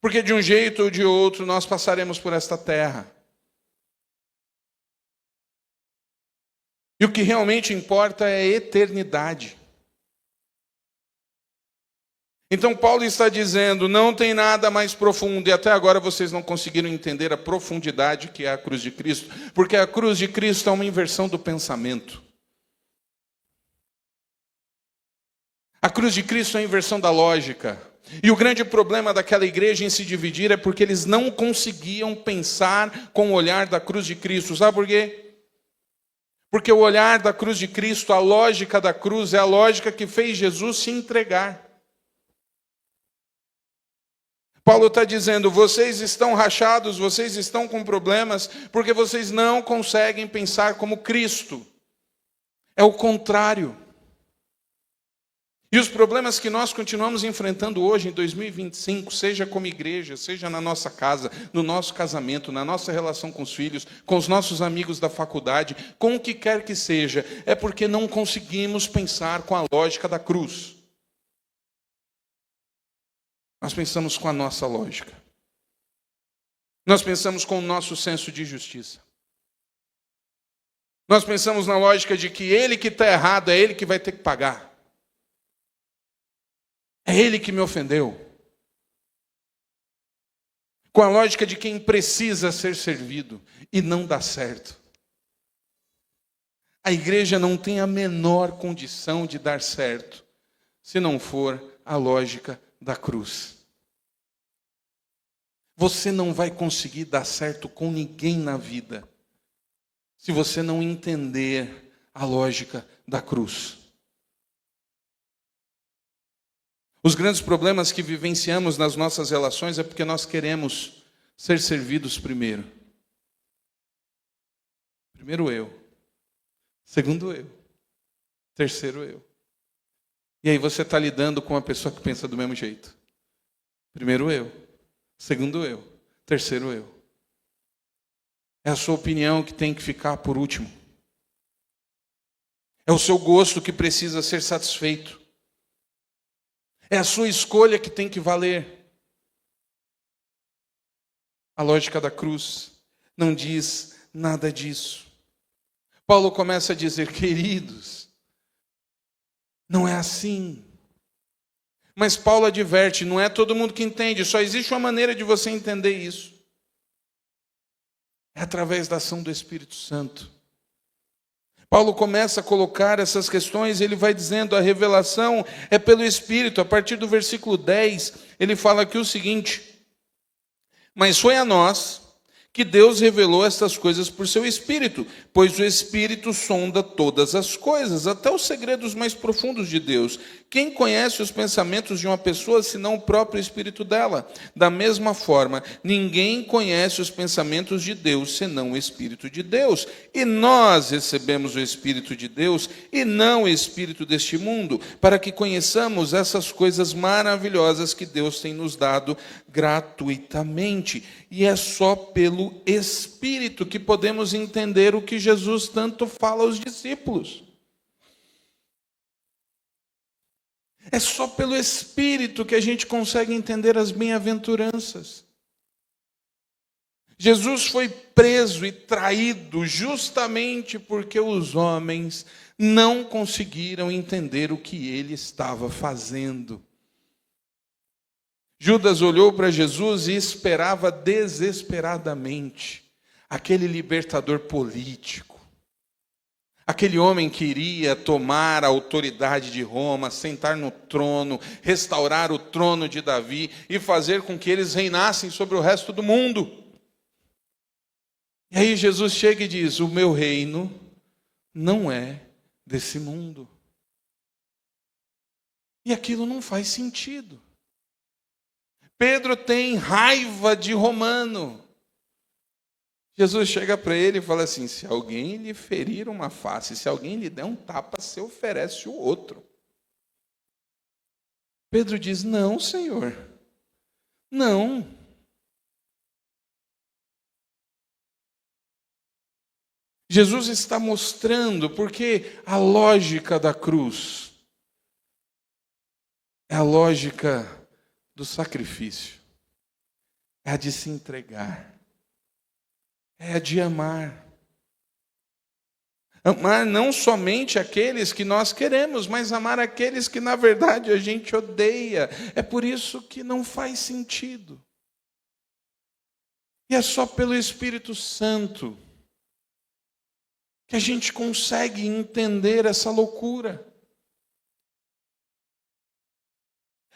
Porque de um jeito ou de outro nós passaremos por esta terra. E o que realmente importa é a eternidade. Então Paulo está dizendo: não tem nada mais profundo, e até agora vocês não conseguiram entender a profundidade que é a cruz de Cristo, porque a cruz de Cristo é uma inversão do pensamento. A cruz de Cristo é a inversão da lógica. E o grande problema daquela igreja em se dividir é porque eles não conseguiam pensar com o olhar da cruz de Cristo. Sabe por quê? Porque o olhar da cruz de Cristo, a lógica da cruz, é a lógica que fez Jesus se entregar. Paulo está dizendo: vocês estão rachados, vocês estão com problemas, porque vocês não conseguem pensar como Cristo. É o contrário. E os problemas que nós continuamos enfrentando hoje, em 2025, seja como igreja, seja na nossa casa, no nosso casamento, na nossa relação com os filhos, com os nossos amigos da faculdade, com o que quer que seja, é porque não conseguimos pensar com a lógica da cruz. Nós pensamos com a nossa lógica. Nós pensamos com o nosso senso de justiça. Nós pensamos na lógica de que ele que está errado, é ele que vai ter que pagar. É ele que me ofendeu. Com a lógica de quem precisa ser servido e não dá certo. A igreja não tem a menor condição de dar certo se não for a lógica da cruz. Você não vai conseguir dar certo com ninguém na vida se você não entender a lógica da cruz. Os grandes problemas que vivenciamos nas nossas relações é porque nós queremos ser servidos primeiro. Primeiro eu. Segundo eu. Terceiro eu. E aí você está lidando com uma pessoa que pensa do mesmo jeito. Primeiro eu. Segundo eu. Terceiro eu. É a sua opinião que tem que ficar por último. É o seu gosto que precisa ser satisfeito. É a sua escolha que tem que valer. A lógica da cruz não diz nada disso. Paulo começa a dizer, queridos, não é assim. Mas Paulo adverte, não é todo mundo que entende, só existe uma maneira de você entender isso. É através da ação do Espírito Santo. Paulo começa a colocar essas questões, ele vai dizendo, a revelação é pelo Espírito. A partir do versículo 10, ele fala aqui o seguinte, mas foi a nós que Deus revelou estas coisas por seu Espírito, pois o Espírito sonda todas as coisas, até os segredos mais profundos de Deus. Quem conhece os pensamentos de uma pessoa, senão o próprio Espírito dela? Da mesma forma, ninguém conhece os pensamentos de Deus, senão o Espírito de Deus. E nós recebemos o Espírito de Deus, e não o Espírito deste mundo, para que conheçamos essas coisas maravilhosas que Deus tem nos dado gratuitamente. E é só pelo Espírito que podemos entender o que Jesus tanto fala aos discípulos. É só pelo Espírito que a gente consegue entender as bem-aventuranças. Jesus foi preso e traído justamente porque os homens não conseguiram entender o que ele estava fazendo. Judas olhou para Jesus e esperava desesperadamente aquele libertador político. Aquele homem que iria tomar a autoridade de Roma, sentar no trono, restaurar o trono de Davi e fazer com que eles reinassem sobre o resto do mundo. E aí Jesus chega e diz, o meu reino não é desse mundo. E aquilo não faz sentido. Pedro tem raiva de romano. Jesus chega para ele e fala assim, se alguém lhe ferir uma face, se alguém lhe der um tapa, você oferece o outro. Pedro diz, não, Senhor, não. Jesus está mostrando, porque a lógica da cruz é a lógica do sacrifício, é a de se entregar. É a de amar. Amar não somente aqueles que nós queremos, mas amar aqueles que na verdade a gente odeia. É por isso que não faz sentido. E é só pelo Espírito Santo que a gente consegue entender essa loucura.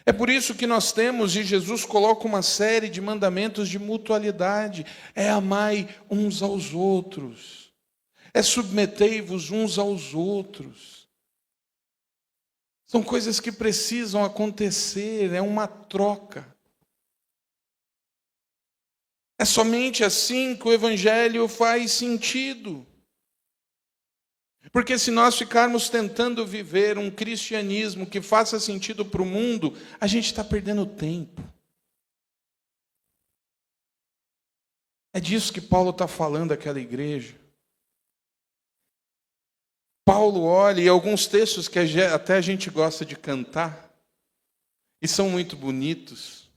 É por isso que nós temos, e Jesus coloca uma série de mandamentos de mutualidade. É amai uns aos outros. É submetei-vos uns aos outros. São coisas que precisam acontecer, é uma troca. É somente assim que o Evangelho faz sentido. Porque se nós ficarmos tentando viver um cristianismo que faça sentido para o mundo, a gente está perdendo tempo. É disso que Paulo está falando àquela igreja. Paulo olha, e alguns textos que até a gente gosta de cantar, e são muito bonitos,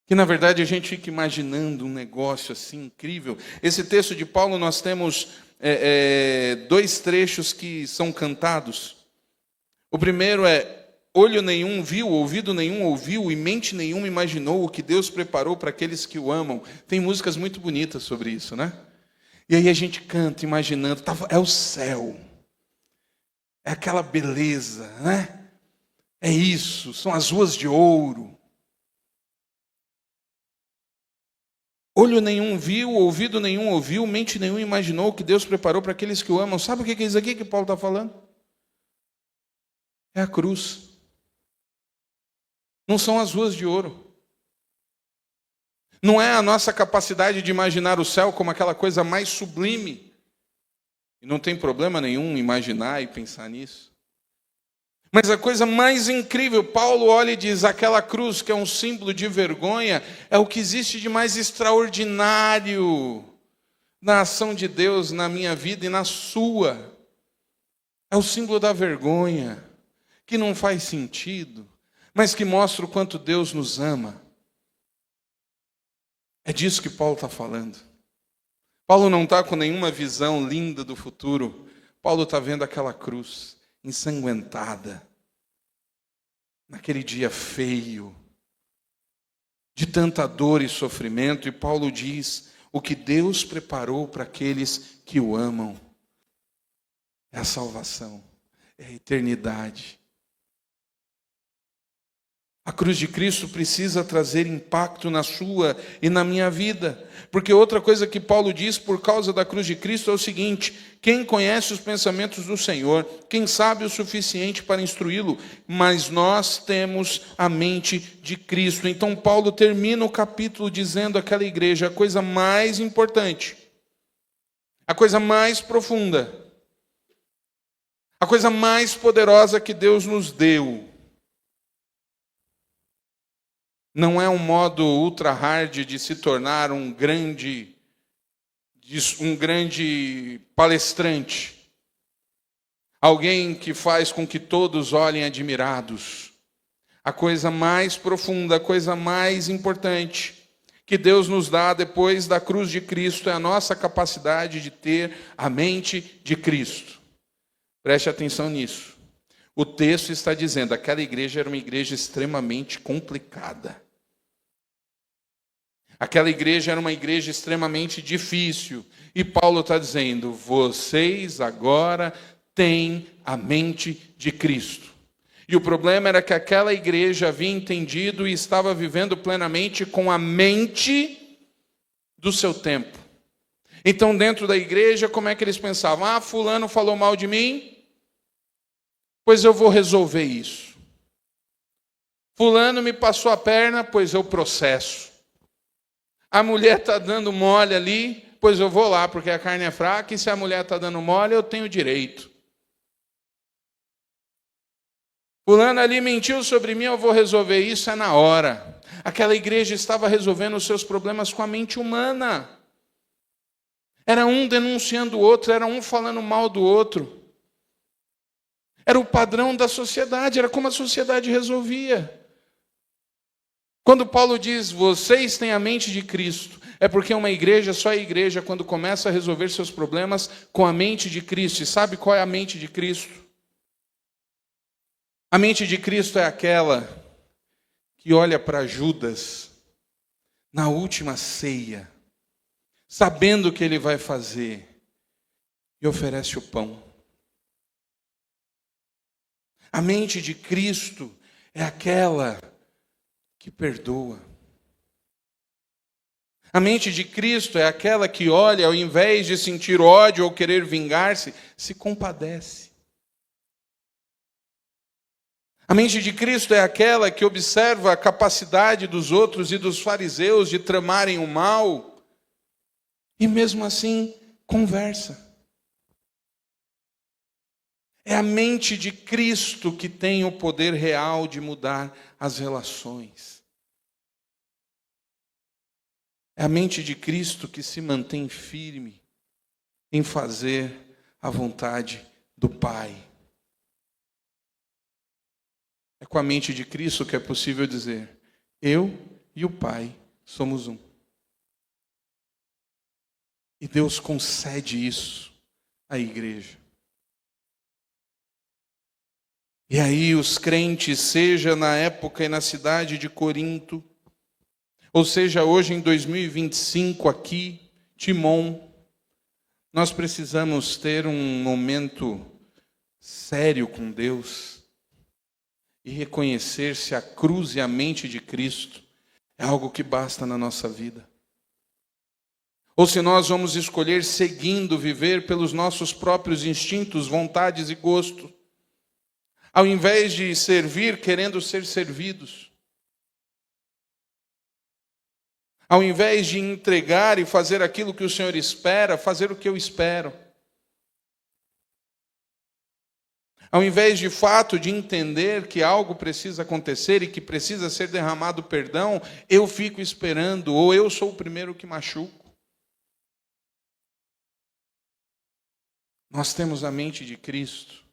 que na verdade a gente fica imaginando um negócio assim incrível. Esse texto de Paulo nós temos dois trechos que são cantados. O primeiro é: olho nenhum viu, ouvido nenhum ouviu e mente nenhuma imaginou o que Deus preparou para aqueles que o amam. Tem músicas muito bonitas sobre isso, né? E aí a gente canta imaginando, é o céu, é aquela beleza, né? É isso, são as ruas de ouro. Olho nenhum viu, ouvido nenhum ouviu, mente nenhuma imaginou o que Deus preparou para aqueles que o amam. Sabe o que é isso aqui que Paulo está falando? É a cruz. Não são as ruas de ouro. Não é a nossa capacidade de imaginar o céu como aquela coisa mais sublime. E não tem problema nenhum imaginar e pensar nisso. Mas a coisa mais incrível, Paulo olha e diz, aquela cruz que é um símbolo de vergonha, é o que existe de mais extraordinário na ação de Deus, na minha vida e na sua. É o símbolo da vergonha, que não faz sentido, mas que mostra o quanto Deus nos ama. É disso que Paulo está falando. Paulo não está com nenhuma visão linda do futuro. Paulo está vendo aquela cruz ensanguentada, naquele dia feio, de tanta dor e sofrimento. E Paulo diz, o que Deus preparou para aqueles que o amam é a salvação, é a eternidade. A cruz de Cristo precisa trazer impacto na sua e na minha vida. Porque outra coisa que Paulo diz por causa da cruz de Cristo é o seguinte: quem conhece os pensamentos do Senhor, quem sabe o suficiente para instruí-lo, mas nós temos a mente de Cristo. Então Paulo termina o capítulo dizendo àquela igreja a coisa mais importante, a coisa mais profunda, a coisa mais poderosa que Deus nos deu. Não é um modo ultra hard de se tornar um grande palestrante. Alguém que faz com que todos olhem admirados. A coisa mais profunda, a coisa mais importante que Deus nos dá depois da cruz de Cristo é a nossa capacidade de ter a mente de Cristo. Preste atenção nisso. O texto está dizendo, aquela igreja era uma igreja extremamente complicada. Aquela igreja era uma igreja extremamente difícil. E Paulo está dizendo, vocês agora têm a mente de Cristo. E o problema era que aquela igreja havia entendido e estava vivendo plenamente com a mente do seu tempo. Então, dentro da igreja, como é que eles pensavam? Fulano falou mal de mim, pois eu vou resolver isso. Fulano me passou a perna, pois eu processo. A mulher está dando mole ali, pois eu vou lá, porque a carne é fraca, e se a mulher está dando mole, eu tenho direito. Fulano ali mentiu sobre mim, eu vou resolver isso, é na hora. Aquela igreja estava resolvendo os seus problemas com a mente humana. Era um denunciando o outro, era um falando mal do outro. Era o padrão da sociedade, era como a sociedade resolvia. Quando Paulo diz, vocês têm a mente de Cristo, é porque uma igreja, só a igreja, quando começa a resolver seus problemas com a mente de Cristo. E sabe qual é a mente de Cristo? A mente de Cristo é aquela que olha para Judas na última ceia, sabendo o que ele vai fazer, e oferece o pão. A mente de Cristo é aquela que perdoa. A mente de Cristo é aquela que olha, ao invés de sentir ódio ou querer vingar-se, se compadece. A mente de Cristo é aquela que observa a capacidade dos outros e dos fariseus de tramarem o mal, e mesmo assim conversa. É a mente de Cristo que tem o poder real de mudar as relações. É a mente de Cristo que se mantém firme em fazer a vontade do Pai. É com a mente de Cristo que é possível dizer, eu e o Pai somos um. E Deus concede isso a igreja. E aí os crentes, seja na época e na cidade de Corinto, ou seja hoje em 2025 aqui, Timon, nós precisamos ter um momento sério com Deus e reconhecer se a cruz e a mente de Cristo é algo que basta na nossa vida. Ou se nós vamos escolher seguindo viver pelos nossos próprios instintos, vontades e gostos, ao invés de servir querendo ser servidos. Ao invés de entregar e fazer aquilo que o Senhor espera, fazer o que eu espero. Ao invés de fato de entender que algo precisa acontecer e que precisa ser derramado perdão, eu fico esperando, ou eu sou o primeiro que machuco. Nós temos a mente de Cristo.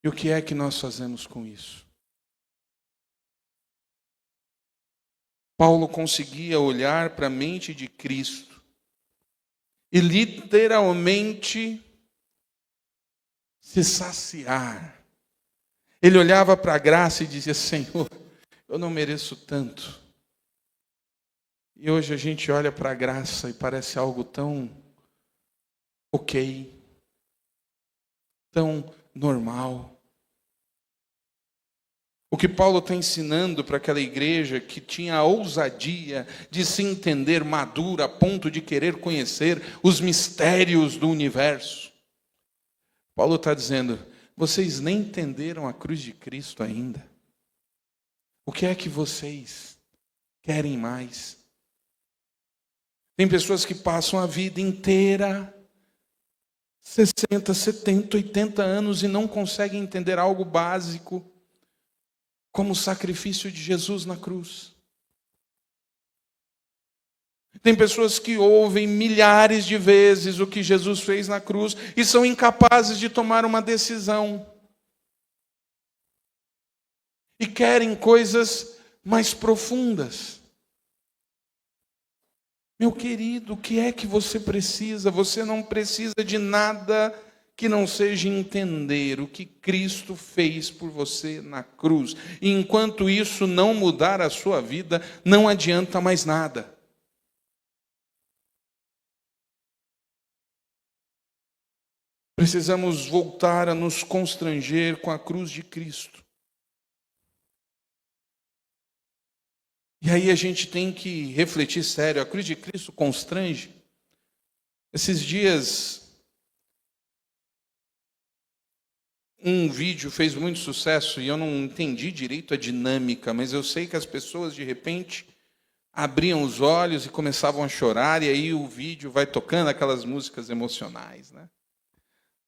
E o que é que nós fazemos com isso? Paulo conseguia olhar para a mente de Cristo e literalmente se saciar. Ele olhava para a graça e dizia: Senhor, eu não mereço tanto. E hoje a gente olha para a graça e parece algo tão ok, tão normal. O que Paulo está ensinando para aquela igreja que tinha a ousadia de se entender madura a ponto de querer conhecer os mistérios do universo. Paulo está dizendo: vocês nem entenderam a cruz de Cristo ainda. O que é que vocês querem mais? Tem pessoas que passam a vida inteira, 60, 70, 80 anos e não conseguem entender algo básico, como o sacrifício de Jesus na cruz. Tem pessoas que ouvem milhares de vezes o que Jesus fez na cruz e são incapazes de tomar uma decisão. E querem coisas mais profundas. Meu querido, o que é que você precisa? Você não precisa de nada que não seja entender o que Cristo fez por você na cruz. E enquanto isso não mudar a sua vida, não adianta mais nada. Precisamos voltar a nos constranger com a cruz de Cristo. E aí a gente tem que refletir sério. A cruz de Cristo constrange. Esses dias um vídeo fez muito sucesso e eu não entendi direito a dinâmica, mas eu sei que as pessoas de repente abriam os olhos e começavam a chorar, e aí o vídeo vai tocando aquelas músicas emocionais, né?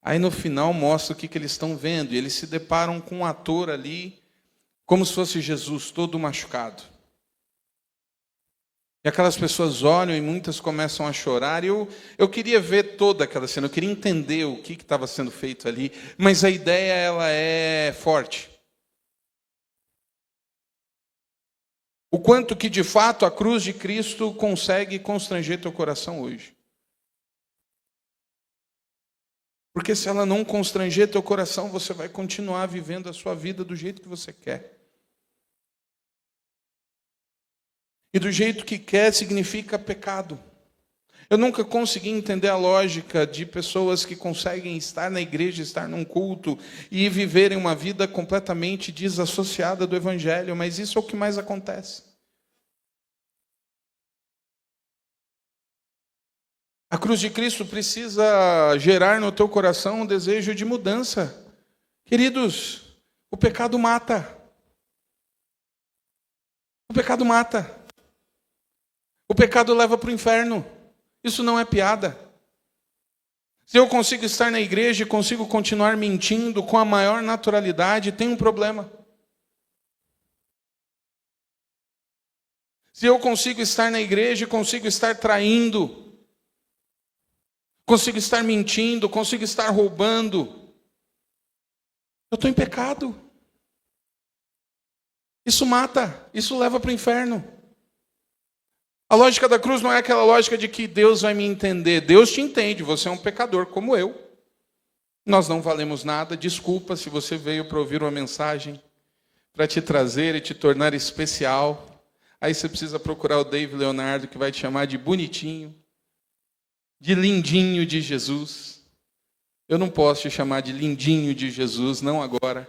Aí no final mostra o que eles estão vendo, e eles se deparam com um ator ali, como se fosse Jesus, todo machucado. E aquelas pessoas olham e muitas começam a chorar. E eu queria ver toda aquela cena, eu queria entender o que estava sendo feito ali. Mas a ideia, ela é forte. O quanto que, de fato, a cruz de Cristo consegue constranger teu coração hoje. Porque se ela não constranger teu coração, você vai continuar vivendo a sua vida do jeito que você quer. E do jeito que quer significa pecado. Eu nunca consegui entender a lógica de pessoas que conseguem estar na igreja, estar num culto e viverem uma vida completamente desassociada do Evangelho, mas isso é o que mais acontece. A cruz de Cristo precisa gerar no teu coração um desejo de mudança. Queridos, o pecado mata. O pecado mata. O pecado leva para o inferno. Isso não é piada. Se eu consigo estar na igreja e consigo continuar mentindo com a maior naturalidade, tem um problema. Se eu consigo estar na igreja e consigo estar traindo, consigo estar mentindo, consigo estar roubando, eu estou em pecado. Isso mata, isso leva para o inferno. A lógica da cruz não é aquela lógica de que Deus vai me entender. Deus te entende, você é um pecador como eu. Nós não valemos nada, desculpa se você veio para ouvir uma mensagem, para te trazer e te tornar especial. Aí você precisa procurar o Dave Leonardo, que vai te chamar de bonitinho, de lindinho de Jesus. Eu não posso te chamar de lindinho de Jesus, não agora.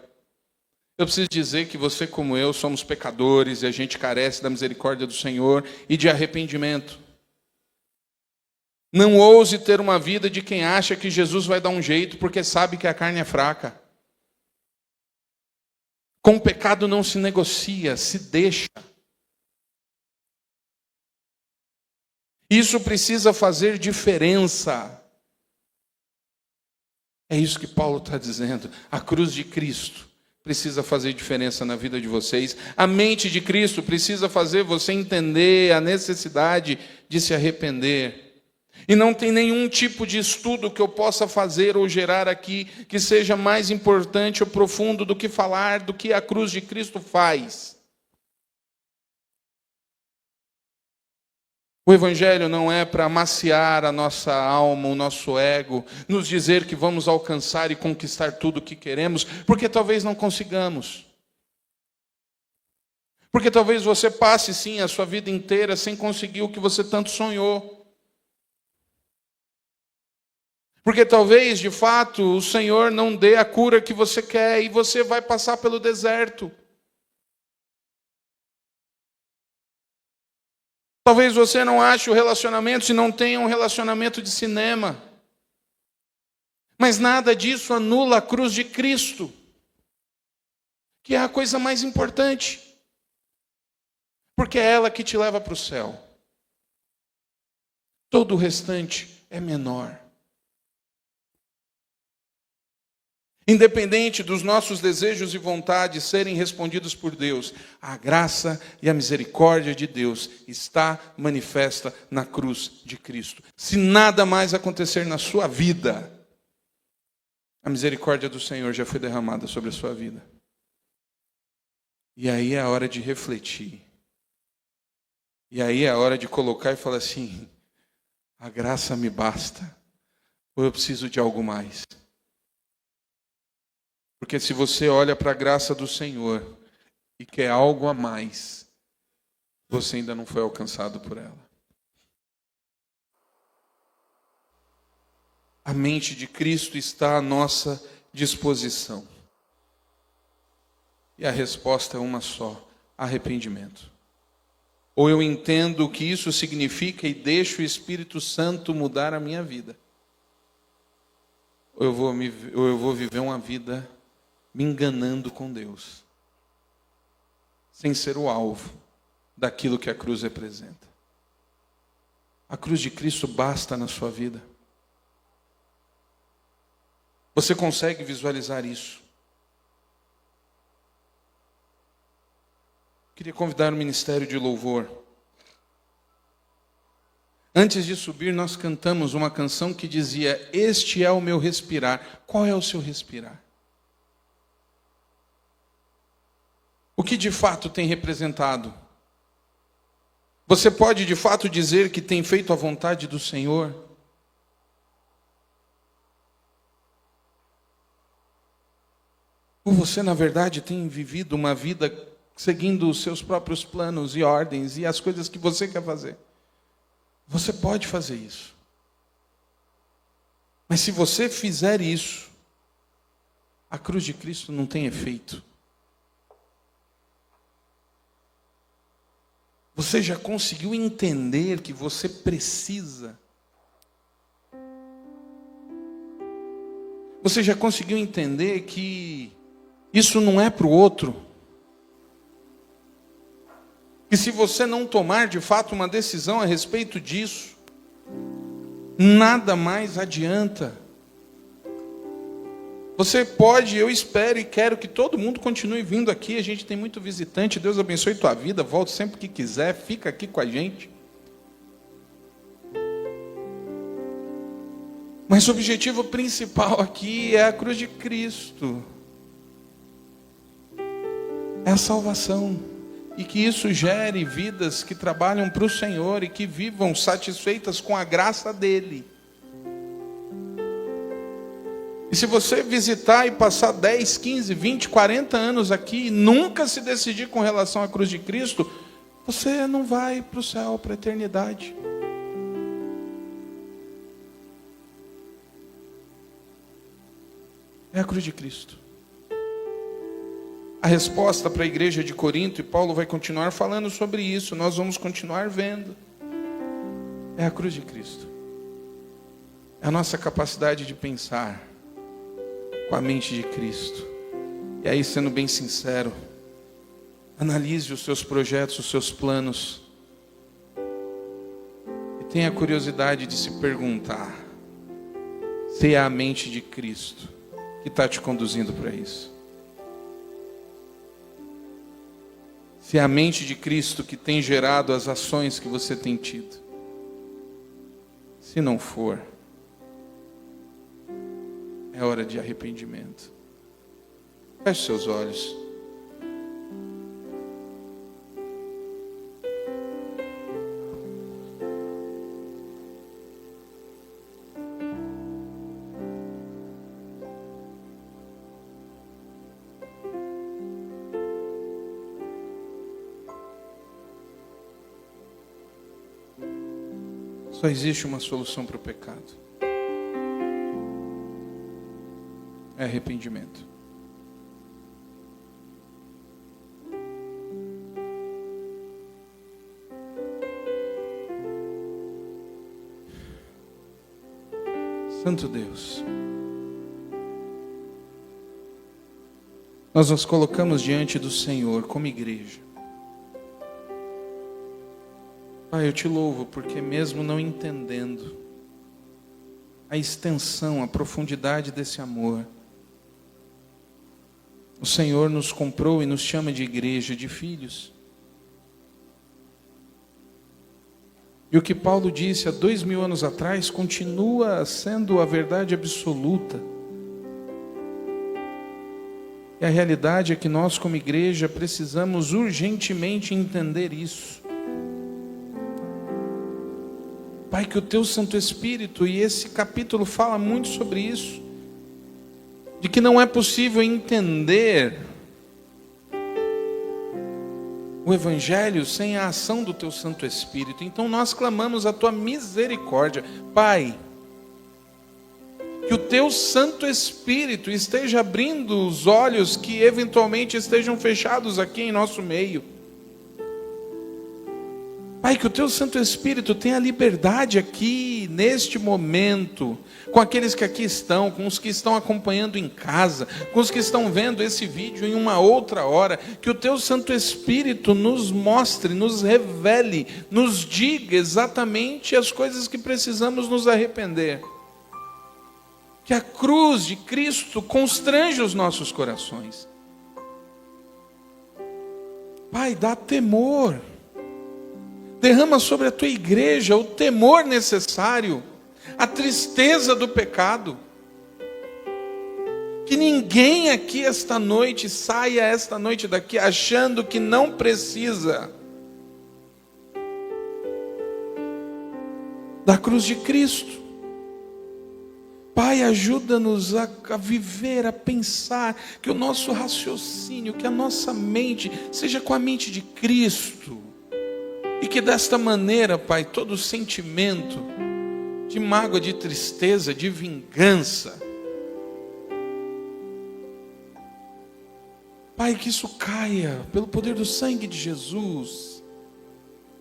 Eu preciso dizer que você, como eu, somos pecadores e a gente carece da misericórdia do Senhor e de arrependimento. Não ouse ter uma vida de quem acha que Jesus vai dar um jeito porque sabe que a carne é fraca. Com o pecado não se negocia, se deixa. Isso precisa fazer diferença. É isso que Paulo está dizendo. A cruz de Cristo precisa fazer diferença na vida de vocês. A mente de Cristo precisa fazer você entender a necessidade de se arrepender. E não tem nenhum tipo de estudo que eu possa fazer ou gerar aqui que seja mais importante ou profundo do que falar do que a cruz de Cristo faz. O Evangelho não é para amaciar a nossa alma, o nosso ego, nos dizer que vamos alcançar e conquistar tudo o que queremos, porque talvez não consigamos. Porque talvez você passe, sim, a sua vida inteira sem conseguir o que você tanto sonhou. Porque talvez, de fato, o Senhor não dê a cura que você quer e você vai passar pelo deserto. Talvez você não ache o relacionamento se não tenha um relacionamento de cinema. Mas nada disso anula a cruz de Cristo, que é a coisa mais importante. Porque é ela que te leva para o céu. Todo o restante é menor. Independente dos nossos desejos e vontades serem respondidos por Deus, a graça e a misericórdia de Deus está manifesta na cruz de Cristo. Se nada mais acontecer na sua vida, a misericórdia do Senhor já foi derramada sobre a sua vida. E aí é a hora de refletir. E aí é a hora de colocar e falar assim: a graça me basta, ou eu preciso de algo mais? Porque se você olha para a graça do Senhor e quer algo a mais, você ainda não foi alcançado por ela. A mente de Cristo está à nossa disposição. E a resposta é uma só: arrependimento. Ou eu entendo o que isso significa e deixo o Espírito Santo mudar a minha vida, ou eu vou viver uma vida me enganando com Deus, sem ser o alvo daquilo que a cruz representa. A cruz de Cristo basta na sua vida. Você consegue visualizar isso? Queria convidar o ministério de louvor. Antes de subir, nós cantamos uma canção que dizia: este é o meu respirar. Qual é o seu respirar? O que de fato tem representado? Você pode de fato dizer que tem feito a vontade do Senhor? Ou você, na verdade, tem vivido uma vida seguindo os seus próprios planos e ordens e as coisas que você quer fazer? Você pode fazer isso. Mas se você fizer isso, a cruz de Cristo não tem efeito. Você já conseguiu entender que você precisa? Você já conseguiu entender que isso não é para o outro? E se você não tomar de fato uma decisão a respeito disso, nada mais adianta. Você pode, eu espero e quero que todo mundo continue vindo aqui. A gente tem muito visitante. Deus abençoe tua vida. Volte sempre que quiser. Fica aqui com a gente. Mas o objetivo principal aqui é a cruz de Cristo. É a salvação. E que isso gere vidas que trabalham para o Senhor e que vivam satisfeitas com a graça dEle. E se você visitar e passar 10, 15, 20, 40 anos aqui e nunca se decidir com relação à cruz de Cristo, você não vai para o céu, para a eternidade. É a cruz de Cristo. A resposta para a igreja de Corinto, e Paulo vai continuar falando sobre isso, nós vamos continuar vendo, é a cruz de Cristo. É a nossa capacidade de pensar com a mente de Cristo. E aí, sendo bem sincero, analise os seus projetos, os seus planos, e tenha a curiosidade de se perguntar se é a mente de Cristo que está te conduzindo para isso. Se é a mente de Cristo que tem gerado as ações que você tem tido. Se não for, é hora de arrependimento. Feche seus olhos. Só existe uma solução para o pecado. É arrependimento. Santo Deus, nós nos colocamos diante do Senhor como igreja. Pai, eu te louvo porque mesmo não entendendo a extensão, a profundidade desse amor, o Senhor nos comprou e nos chama de igreja, de filhos. E o que Paulo disse há 2000 anos atrás continua sendo a verdade absoluta. E a realidade é que nós como igreja precisamos urgentemente entender isso. Pai, que o Teu Santo Espírito, e esse capítulo fala muito sobre isso, de que não é possível entender o Evangelho sem a ação do Teu Santo Espírito. Então nós clamamos a Tua misericórdia. Pai, que o Teu Santo Espírito esteja abrindo os olhos que eventualmente estejam fechados aqui em nosso meio. Pai, que o Teu Santo Espírito tenha liberdade aqui, neste momento, com aqueles que aqui estão, com os que estão acompanhando em casa, com os que estão vendo esse vídeo em uma outra hora, que o Teu Santo Espírito nos mostre, nos revele, nos diga exatamente as coisas que precisamos nos arrepender. Que a cruz de Cristo constrange os nossos corações. Pai, dá temor. Derrama sobre a Tua igreja o temor necessário, a tristeza do pecado. Que ninguém aqui esta noite saia esta noite daqui achando que não precisa da cruz de Cristo. Pai, ajuda-nos a viver, a pensar, que o nosso raciocínio, que a nossa mente seja com a mente de Cristo. E que desta maneira, Pai, todo sentimento de mágoa, de tristeza, de vingança, Pai, que isso caia pelo poder do sangue de Jesus.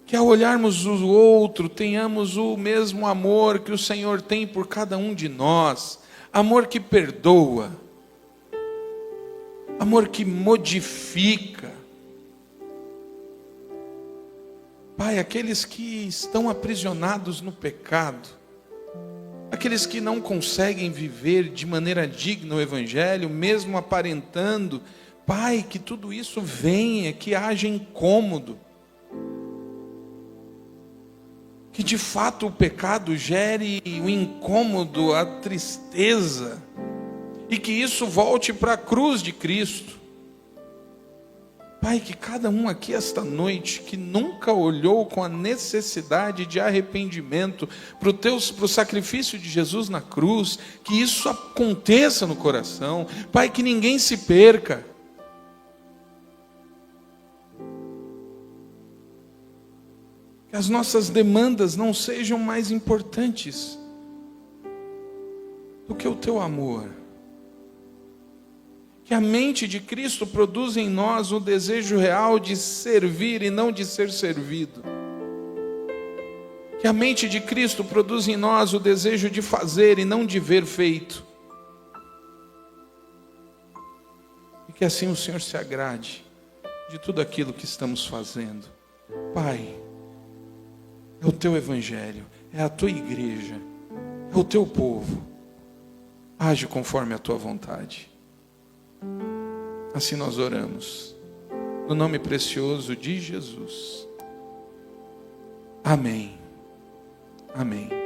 Que ao olharmos o outro, tenhamos o mesmo amor que o Senhor tem por cada um de nós. Amor que perdoa. Amor que modifica. Pai, aqueles que estão aprisionados no pecado, aqueles que não conseguem viver de maneira digna o Evangelho, mesmo aparentando, Pai, que tudo isso venha, que haja incômodo, que de fato o pecado gere o incômodo, a tristeza, e que isso volte para a cruz de Cristo. Pai, que cada um aqui esta noite, que nunca olhou com a necessidade de arrependimento para o sacrifício de Jesus na cruz, que isso aconteça no coração. Pai, que ninguém se perca. Que as nossas demandas não sejam mais importantes do que o teu amor. Que a mente de Cristo produza em nós um desejo real de servir e não de ser servido. Que a mente de Cristo produza em nós o desejo de fazer e não de ver feito. E que assim o Senhor se agrade de tudo aquilo que estamos fazendo. Pai, é o teu evangelho, é a tua igreja, é o teu povo. Age conforme a tua vontade. Assim nós oramos, no nome precioso de Jesus. Amém. Amém.